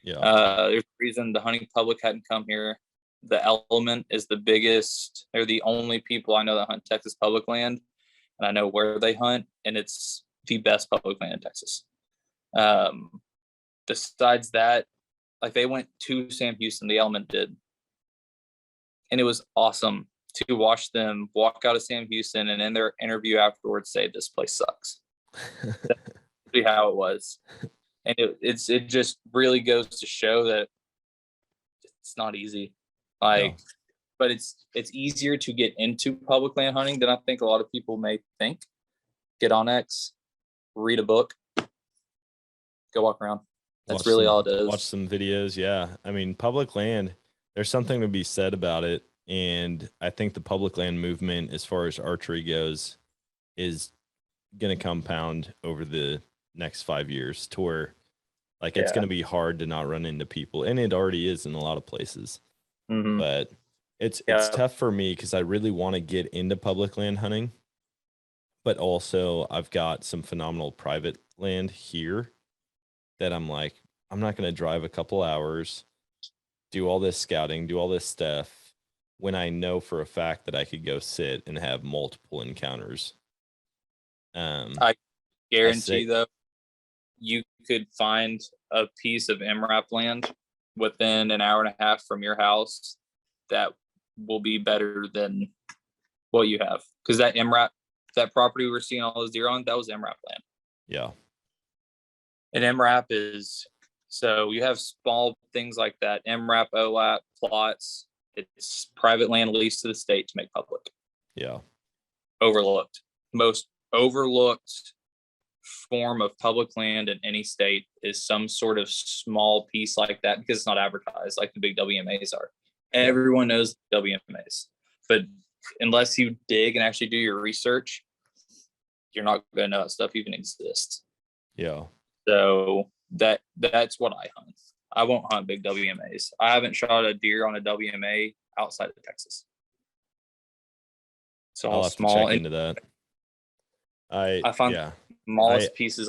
Yeah. There's a reason the hunting public hadn't come here. The Element is the biggest. They're the only people I know that hunt Texas public land, and I know where they hunt, and it's the best public land in Texas. Besides that, like, they went to Sam Houston, the Element did, and it was awesome to watch them walk out of Sam Houston and in their interview afterwards say, "This place sucks." That's how it was. And it just really goes to show that it's not easy. Like, but it's easier to get into public land hunting than I think a lot of people may think. Get on X, read a book, go walk around. That's really all it is. Watch some videos. Yeah. I mean, public land, there's something to be said about it. And I think the public land movement, as far as archery goes, is going to compound over the next 5 years to where, like, it's going to be hard to not run into people. And it already is in a lot of places. Mm-hmm. But it's tough for me because I really want to get into public land hunting. But also I've got some phenomenal private land here that I'm like, I'm not going to drive a couple hours, do all this scouting, do all this stuff, when I know for a fact that I could go sit and have multiple encounters. I guarantee, though, you could find a piece of MRAP land within an hour and a half from your house that will be better than what you have. Because that property we were seeing all those deer on, that was MRAP land. Yeah. And MRAP is, so you have small things like that, MRAP, OLAP, plots. It's private land leased to the state to make public. Yeah. Overlooked. Most overlooked form of public land in any state is some sort of small piece like that, because it's not advertised like the big WMAs are. Everyone knows WMAs, but unless you dig and actually do your research, you're not going to know that stuff even exists. Yeah. So that's what I hunt. I won't hunt big WMAs. I haven't shot a deer on a WMA outside of Texas. It's all I'll have small. to check into that. I find smallest pieces.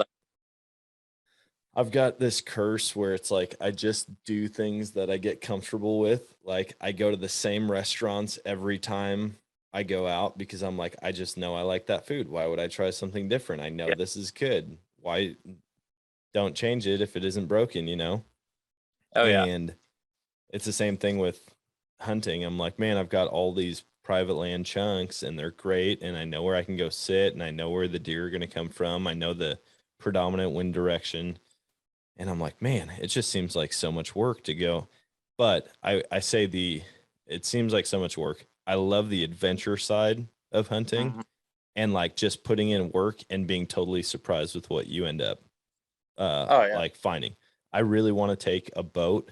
I've got this curse where it's like I just do things that I get comfortable with. Like, I go to the same restaurants every time I go out because I'm like, I just know I like that food. Why would I try something different? I know this is good. Why don't change it if it isn't broken, you know? Oh, yeah. And it's the same thing with hunting. I'm like, man, I've got all these private land chunks and they're great. And I know where I can go sit and I know where the deer are going to come from. I know the predominant wind direction. And I'm like, man, it just seems like so much work to go. But I say it seems like so much work. I love the adventure side of hunting. Mm-hmm. and like just putting in work and being totally surprised with what you end up like finding. I really want to take a boat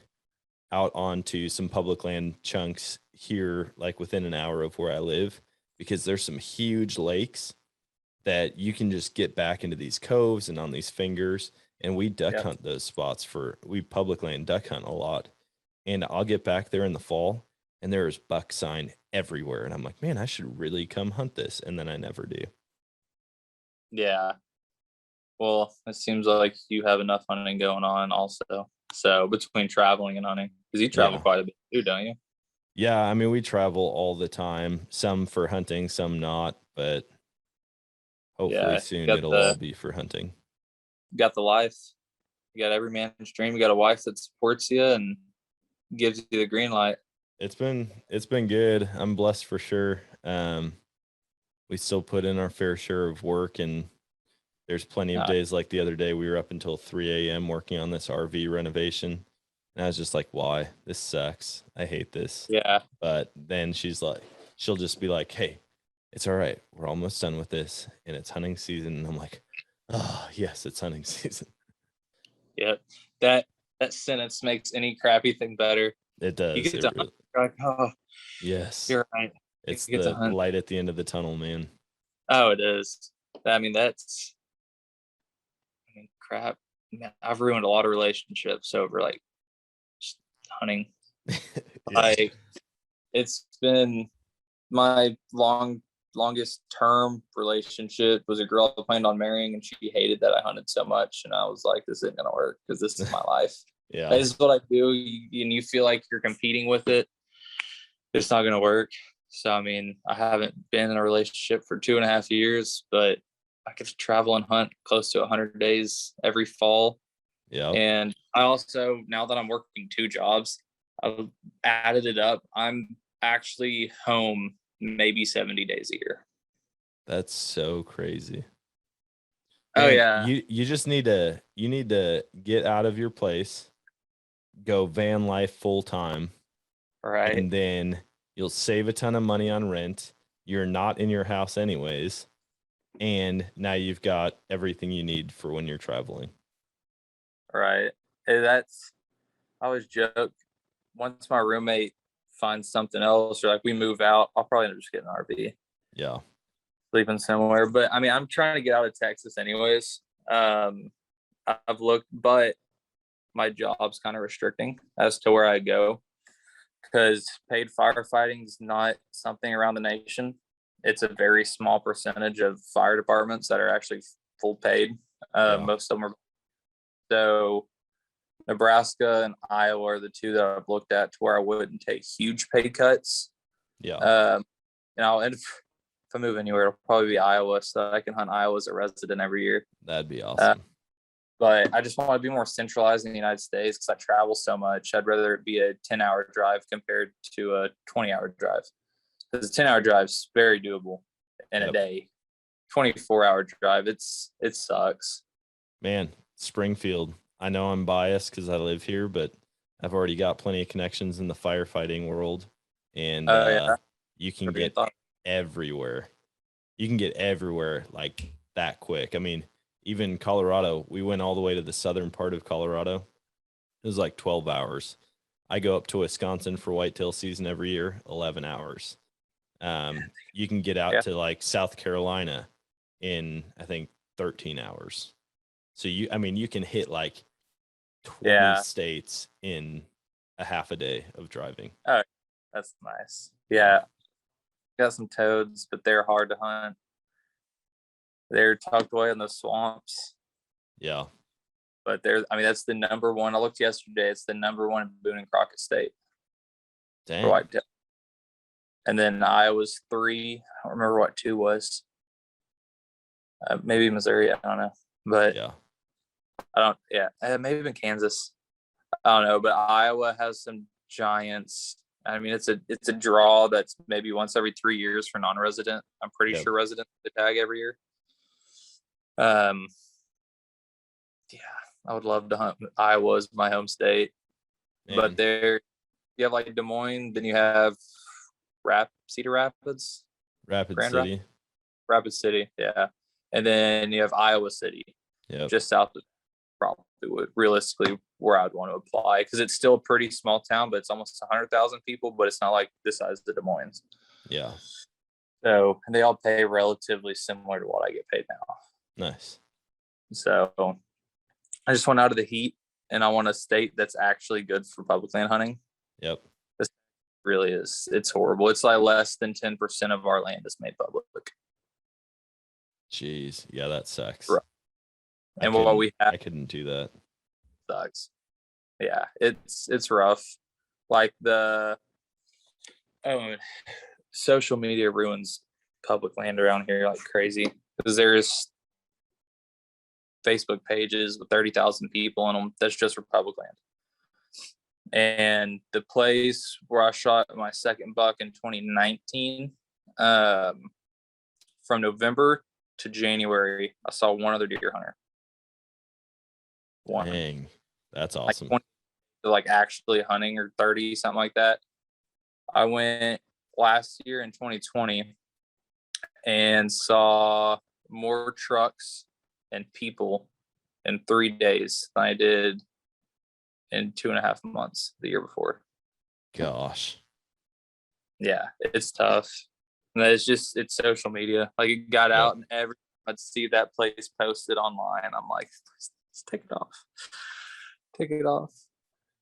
out onto some public land chunks here, like within an hour of where I live, because there's some huge lakes that you can just get back into these coves and on these fingers. And we duck hunt those spots we public land duck hunt a lot. And I'll get back there in the fall and there's buck sign everywhere. And I'm like, man, I should really come hunt this. And then I never do. Yeah. Well, it seems like you have enough hunting going on also. So between traveling and hunting, because you travel quite a bit too, don't you? Yeah. I mean, we travel all the time, some for hunting, some not, but hopefully soon it'll all be for hunting. You got the life. You got every man's dream. You got a wife that supports you and gives you the green light. It's been good. I'm blessed for sure. We still put in our fair share of work, and there's plenty of days like the other day we were up until 3 a.m. working on this RV renovation. And I was just like, why? This sucks. I hate this. Yeah. But then she'll just be like, hey, it's all right. We're almost done with this and it's hunting season. And I'm like, oh yes, it's hunting season. Yeah. That sentence makes any crappy thing better. It does. You get to hunt, you're like, oh yes. You're right. It's the light at the end of the tunnel, man. Oh, it is. I mean, crap. Man, I've ruined a lot of relationships over like just hunting. Like it's been my longest term relationship was a girl I planned on marrying, and she hated that I hunted so much. And I was like, this isn't gonna work because this is my life. Yeah, this is what I do. And you feel like you're competing with it. It's not gonna work. So I mean, I haven't been in a relationship for 2.5 years, but I get to travel and hunt close to 100 days every fall. Yeah. And I also, now that I'm working 2 jobs, I've added it up. I'm actually home maybe 70 days a year. That's so crazy. Oh, yeah. You just need to get out of your place, go van life full time. Right. And then you'll save a ton of money on rent. You're not in your house anyways. And now you've got everything you need for when you're traveling. Right. I always joke, once my roommate finds something else or like we move out, I'll probably end up just getting an RV. Yeah. Sleeping somewhere. But I mean, I'm trying to get out of Texas anyways. I've looked, but my job's kind of restricting as to where I go because paid firefighting is not something around the nation. It's a very small percentage of fire departments that are actually full paid. Most of them are. So Nebraska and Iowa are the 2 that I've looked at to where I wouldn't take huge pay cuts. Yeah. And if I move anywhere, it'll probably be Iowa, so I can hunt Iowa as a resident every year. That'd be awesome. But I just want to be more centralized in the United States because I travel so much. I'd rather it be a 10-hour drive compared to a 20-hour drive. Because a 10-hour drive is very doable in a day. 24-hour drive, it sucks. Man, Springfield. I know I'm biased because I live here, but I've already got plenty of connections in the firefighting world. And you can get everywhere. You can get everywhere like that quick. I mean, even Colorado, we went all the way to the southern part of Colorado. It was like 12 hours. I go up to Wisconsin for whitetail season every year, 11 hours. You can get out to like South Carolina in, I think, 13 hours. So you can hit like 20 states in a half a day of driving. Oh, that's nice. Yeah. Got some toads, but they're hard to hunt. They're tucked away in the swamps. Yeah. But that's the number one. I looked yesterday. It's the number one in Boone and Crockett State. Dang. For whitetail. And then Iowa's 3. I don't remember what 2 was. Maybe Missouri. I don't know. But maybe even Kansas. I don't know. But Iowa has some giants. I mean, it's a draw that's maybe once every 3 years for non-resident. I'm pretty sure residents to tag every year. I would love to hunt. Iowa is my home state. Man. But there, you have like Des Moines, then you have Cedar Rapids, Rapid City. Rapid City, yeah. And then you have Iowa City, just south of probably would realistically where I'd want to apply, because it's still a pretty small town, but it's almost 100,000 people, but it's not like the size of Des Moines. Yeah. So, and they all pay relatively similar to what I get paid now. Nice. So I just want out of the heat, and I want a state that's actually good for public land hunting. Yep. This really is. It's horrible. It's like less than 10% of our land is made public. Jeez. Yeah, that sucks. Right. And what we have, I couldn't do that. Sucks. Yeah, it's rough. Like social media ruins public land around here like crazy, because there's Facebook pages with 30,000 people in them that's just for public land. And the place where I shot my second buck in 2019, from November to January, I saw one other deer hunter. One. Dang, that's awesome. Like actually hunting, or 30, something like that. I went last year in 2020 and saw more trucks and people in 3 days than I did in 2.5 months the year before. Gosh. Yeah, it's tough. And it's social media. Like, it got out, and every time I'd see that place posted online, I'm like, let's take it off. Take it off.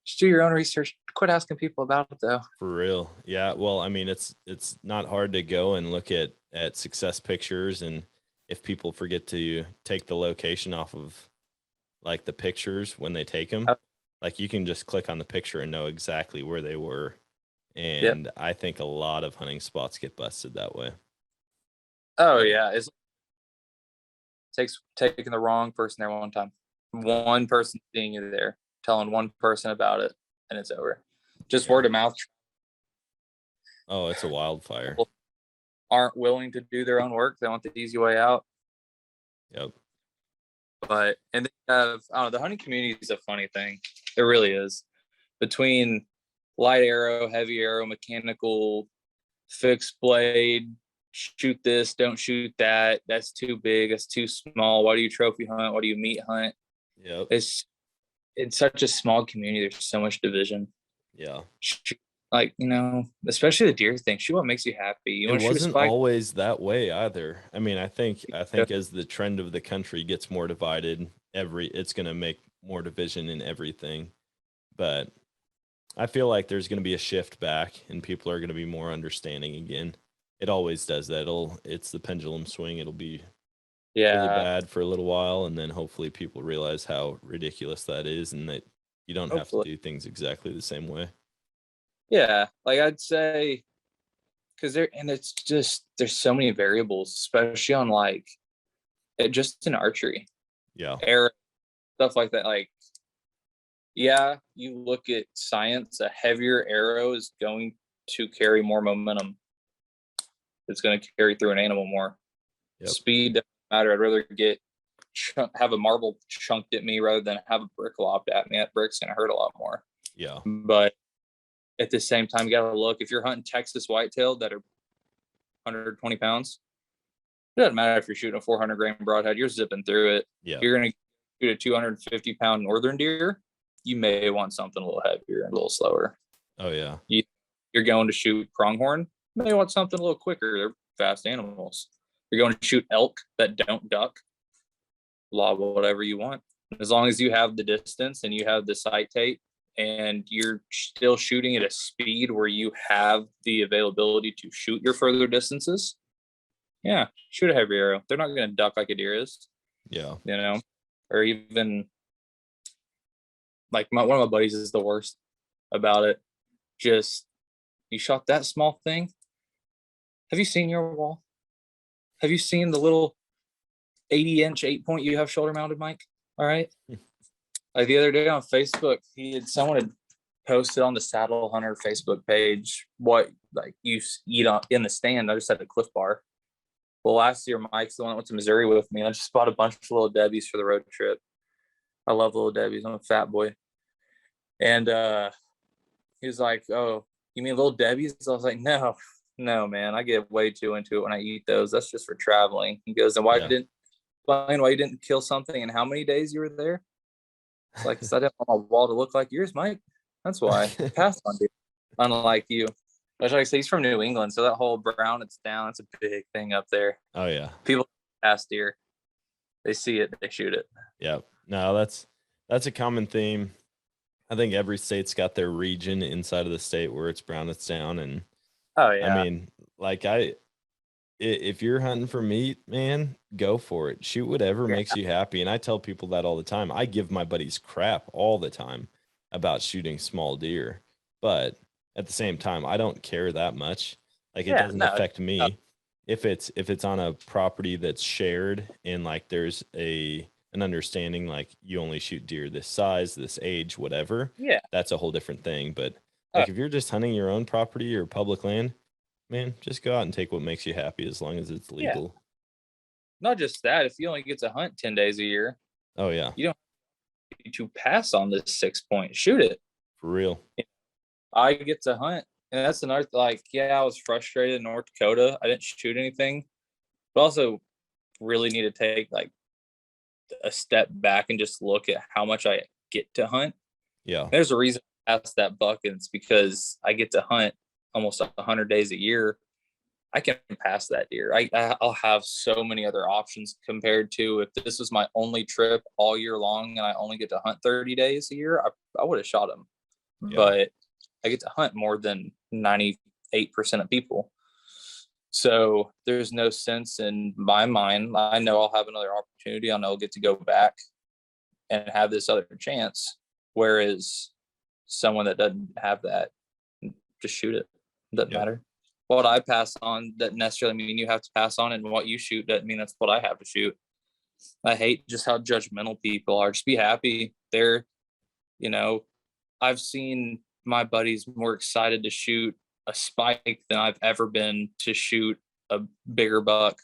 Just do your own research. Quit asking people about it, though. For real. Yeah. Well, I mean, it's not hard to go and look at success pictures, and if people forget to take the location off of like the pictures when they take them, like you can just click on the picture and know exactly where they were. And I think a lot of hunting spots get busted that way. Oh yeah. It takes taking the wrong person there one time. One person seeing you there, telling one person about it, and it's over. Just word of mouth. Oh, it's a wildfire. People aren't willing to do their own work. They want the easy way out. Yep. But, and they have, I don't know, the hunting community is a funny thing. It really is. Between light arrow, heavy arrow, mechanical, fixed blade, shoot this, don't shoot that, that's too big, that's too small, why do you trophy hunt, why do you meat hunt? Yep. It's such a small community. There's so much division. Yeah. Like, you know, especially the deer thing. Shoot what makes you happy. It wasn't always that way either. I mean, I think as the trend of the country gets more divided, it's going to make more division in everything. But I feel like there's going to be a shift back, and people are going to be more understanding again. It always does that. It's the pendulum swing. It'll be really bad for a little while, and then hopefully people realize how ridiculous that is, and that you don't have to do things exactly the same way. Yeah, like I'd say, because it's just, there's so many variables, especially on like just in archery. Yeah. Arrow, stuff like that. Like, yeah, you look at science, a heavier arrow is going to carry more momentum. It's going to carry through an animal more. Yep. Speed doesn't matter. I'd rather have a marble chunked at me rather than have a brick lobbed at me. That brick's going to hurt a lot more. Yeah. But at the same time, you got to look, if you're hunting Texas whitetail that are 120 pounds, it doesn't matter if you're shooting a 400 grain broadhead, you're zipping through it. Yeah. You're going to shoot a 250 pound northern deer, you may want something a little heavier and a little slower. Oh yeah. You're going to shoot pronghorn, you may want something a little quicker. They're fast animals. You're going to shoot elk that don't duck, lob whatever you want. As long as you have the distance and you have the sight tape, and you're still shooting at a speed where you have the availability to shoot your further distances, yeah, shoot a heavy arrow. They're not going to duck like a deer is. Yeah. You know, or even like one of my buddies is the worst about it. Just, you shot that small thing. Have you seen your wall? Have you seen the little 80-inch 8-point you have shoulder mounted, Mike? All right. Like the other day on Facebook, someone had posted on the Saddle Hunter Facebook page what like you eat in the stand. I just had a Cliff Bar. Well, last year Mike's the one that went to Missouri with me, and I just bought a bunch of Little Debbie's for the road trip. I love Little Debbie's. I'm a fat boy. And he was like, "Oh, you mean Little Debbie's?" I was like, "No, no, man, I get way too into it when I eat those. That's just for traveling. He goes, and Yeah. why you didn't kill something in how many days you were there? It's like, 'cause I didn't want my wall to look like yours, Mike. That's why I passed on you. Unlike you. Which, like I say, he's from New England, so that whole brown it's down, it's a big thing up there. Oh yeah. People pass deer. They see it, they shoot it. Yeah. No, that's a common theme. I think every state's got their region inside of the state where it's brown, it's down. And Oh yeah. I mean, like if you're hunting for meat, man, go for it. Shoot whatever makes you happy. And I tell people that all the time. I give my buddies crap all the time about shooting small deer, but at the same time, I don't care that much. Like it doesn't affect me. No. If it's on a property that's shared and like there's an understanding, like you only shoot deer this size, this age, whatever. Yeah. That's a whole different thing. But like if you're just hunting your own property or public land, man, just go out and take what makes you happy as long as it's legal. Yeah. Not just that, if you only get to hunt 10 days a year, Oh yeah. you don't need to pass on this 6-point. Shoot it. For real. I get to hunt. And that's another, like, yeah, I was frustrated in North Dakota. I didn't shoot anything, but also really need to take like a step back and just look at how much I get to hunt. Yeah. There's a reason I passed that buck, and it's because I get to hunt almost 100 days a year. I can pass that deer. I'll have so many other options compared to if this was my only trip all year long and I only get to hunt 30 days a year, I would have shot him. Yeah. But I get to hunt more than 98% of people. So there's no sense in my mind. I know I'll have another opportunity. I know I'll get to go back and have this other chance. Whereas someone that doesn't have that, just shoot it. Doesn't matter. What I pass on doesn't necessarily mean you have to pass on it, and what you shoot doesn't mean that's what I have to shoot. I hate just how judgmental people are. Just be happy. I've seen my buddies more excited to shoot a spike than I've ever been to shoot a bigger buck.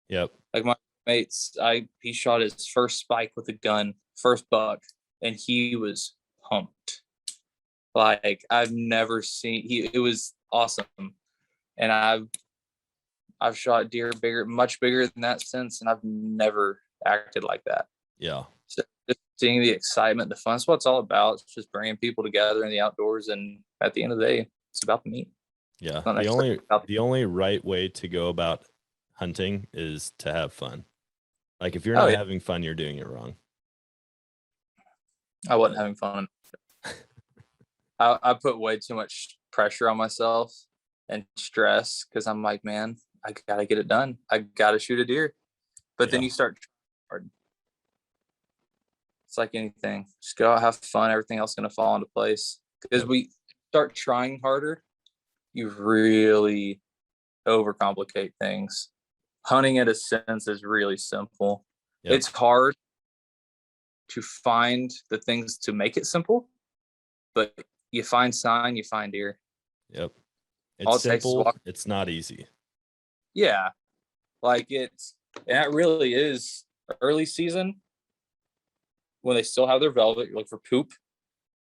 Yep. Like my mates, he shot his first spike with a gun, first buck, and he was pumped. Like I've never seen. It was awesome. And I've shot deer much bigger than that since, and I've never acted like that. Yeah. So just seeing the excitement, the fun, that's what it's all about. It's just bringing people together in the outdoors, and at the end of the day, it's about the meat. Yeah. The only right way to go about hunting is to have fun. Like if you're not having fun, you're doing it wrong. I wasn't having fun. I put way too much pressure on myself and stress because I'm like, man, I gotta get it done. I gotta shoot a deer. But then you start hard. It's like anything. Just go out, have fun. Everything else is gonna fall into place. Because we start trying harder, you really overcomplicate things. Hunting in a sense is really simple. Yep. It's hard to find the things to make it simple, but you find sign, you find deer. Yep. It's simple. It's not easy. Yeah. Like and that really is early season when they still have their velvet. You look for poop.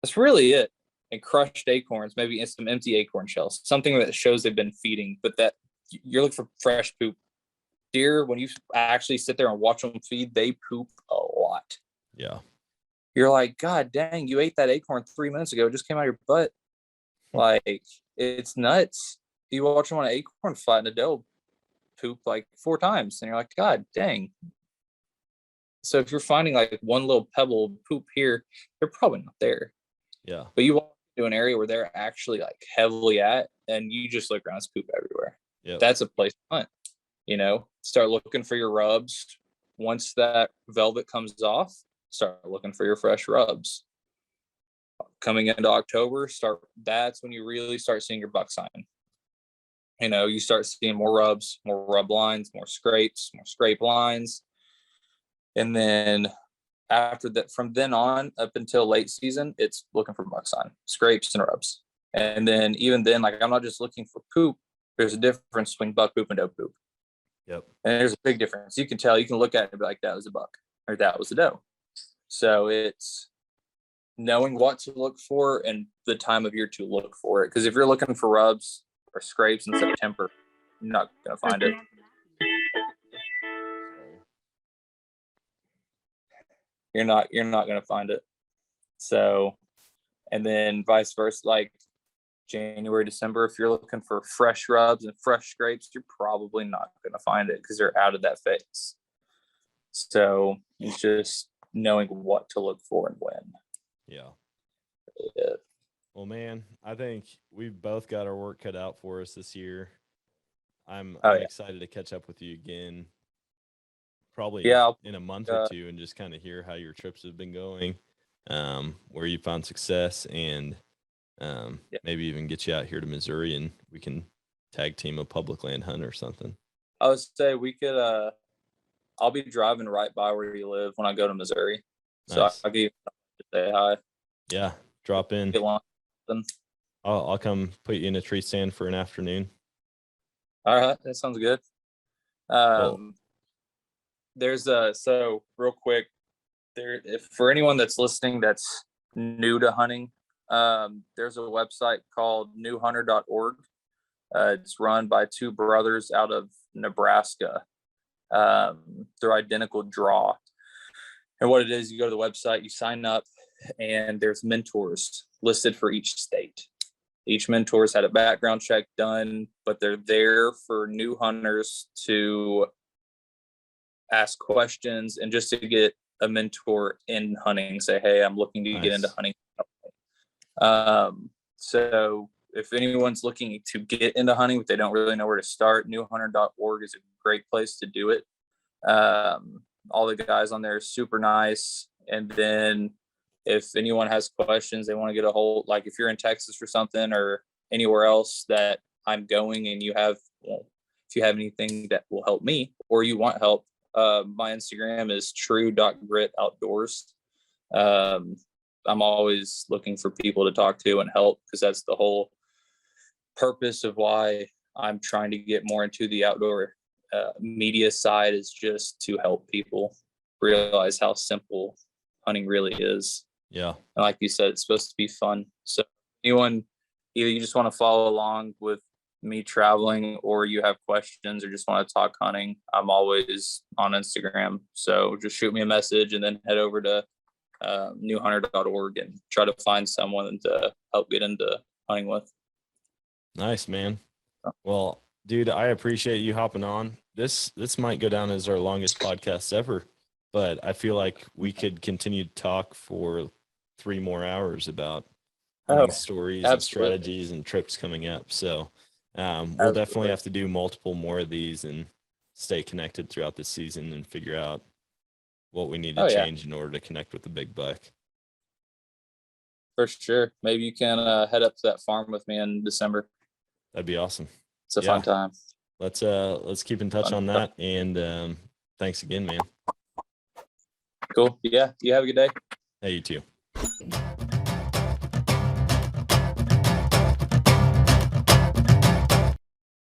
That's really it. And crushed acorns, maybe some empty acorn shells, something that shows they've been feeding, but that you're looking for fresh poop. Deer, when you actually sit there and watch them feed, they poop a lot. Yeah. You're like, God dang, you ate that acorn 3 minutes ago. It just came out of your butt. Like, it's nuts. You watch them on an acorn fight and a doe poop like 4 times. And you're like, God dang. So if you're finding like one little pebble of poop here, they're probably not there. Yeah. But you walk to an area where they're actually like heavily at, and you just look around, it's poop everywhere. Yeah. That's a place to hunt. Start looking for your rubs. Once that velvet comes off, start looking for your fresh rubs. Coming into October, that's when you really start seeing your buck sign. You start seeing more rubs, more rub lines, more scrapes, more scrape lines. And then after that, from then on up until late season, it's looking for buck sign, scrapes and rubs. And then even then, like I'm not just looking for poop. There's a difference between buck poop and doe poop. Yep. And there's a big difference. You can tell, you can look at it and be like, that was a buck or that was a doe. So it's knowing what to look for and the time of year to look for it. Because if you're looking for rubs or scrapes in September, you're not gonna find it. You're not gonna find it. So, and then vice versa, like January, December, if you're looking for fresh rubs and fresh scrapes, you're probably not gonna find it because they're out of that phase. So it's just knowing what to look for and when. Yeah. Yeah. Well, man, I think we've both got our work cut out for us this year. I'm excited to catch up with you again, probably in a month or two, and just kind of hear how your trips have been going, where you found success, and maybe even get you out here to Missouri and we can tag team a public land hunt or something. I would say we could, I'll be driving right by where you live when I go to Missouri. So Nice. I'll give you a say hi. Yeah, drop in. Get lunch. I'll come put you in a tree stand for an afternoon. All right, that sounds good. Cool. There's so real quick, if for anyone that's listening that's new to hunting, there's a website called newhunter.org. It's run by two brothers out of Nebraska. They're identical draw. And what it is, you go to the website, you sign up, and there's mentors listed for each state. Each mentor's had a background check done, but they're there for new hunters to ask questions and just to get a mentor in hunting. Say, hey, I'm looking to get into hunting. So if anyone's looking to get into hunting, but they don't really know where to start, newhunter.org is a great place to do it. All the guys on there are super nice. And then if anyone has questions, they want to get a hold, like if you're in Texas or something or anywhere else that I'm going and you have, if you have anything that will help me or you want help, my Instagram is true.grit_outdoors. I'm always looking for people to talk to and help because that's the whole purpose of why I'm trying to get more into the outdoor media side, is just to help people realize how simple hunting really is. Yeah. And like you said, it's supposed to be fun. So anyone, either you just want to follow along with me traveling or you have questions or just want to talk hunting, I'm always on Instagram. So just shoot me a message and then head over to newhunter.org and try to find someone to help get into hunting with. Nice, man. Well, dude, I appreciate you hopping on. This might go down as our longest podcast ever, but I feel like we could continue to talk for 3 more hours about hunting stories and strategies and trips coming up. So we'll definitely have to do multiple more of these and stay connected throughout the season and figure out what we need to change in order to connect with the big buck. For sure. Maybe you can head up to that farm with me in December. That'd be awesome. It's a fun time. Let's keep in touch on that. And thanks again, man. Cool. Yeah. You have a good day. Hey, you too.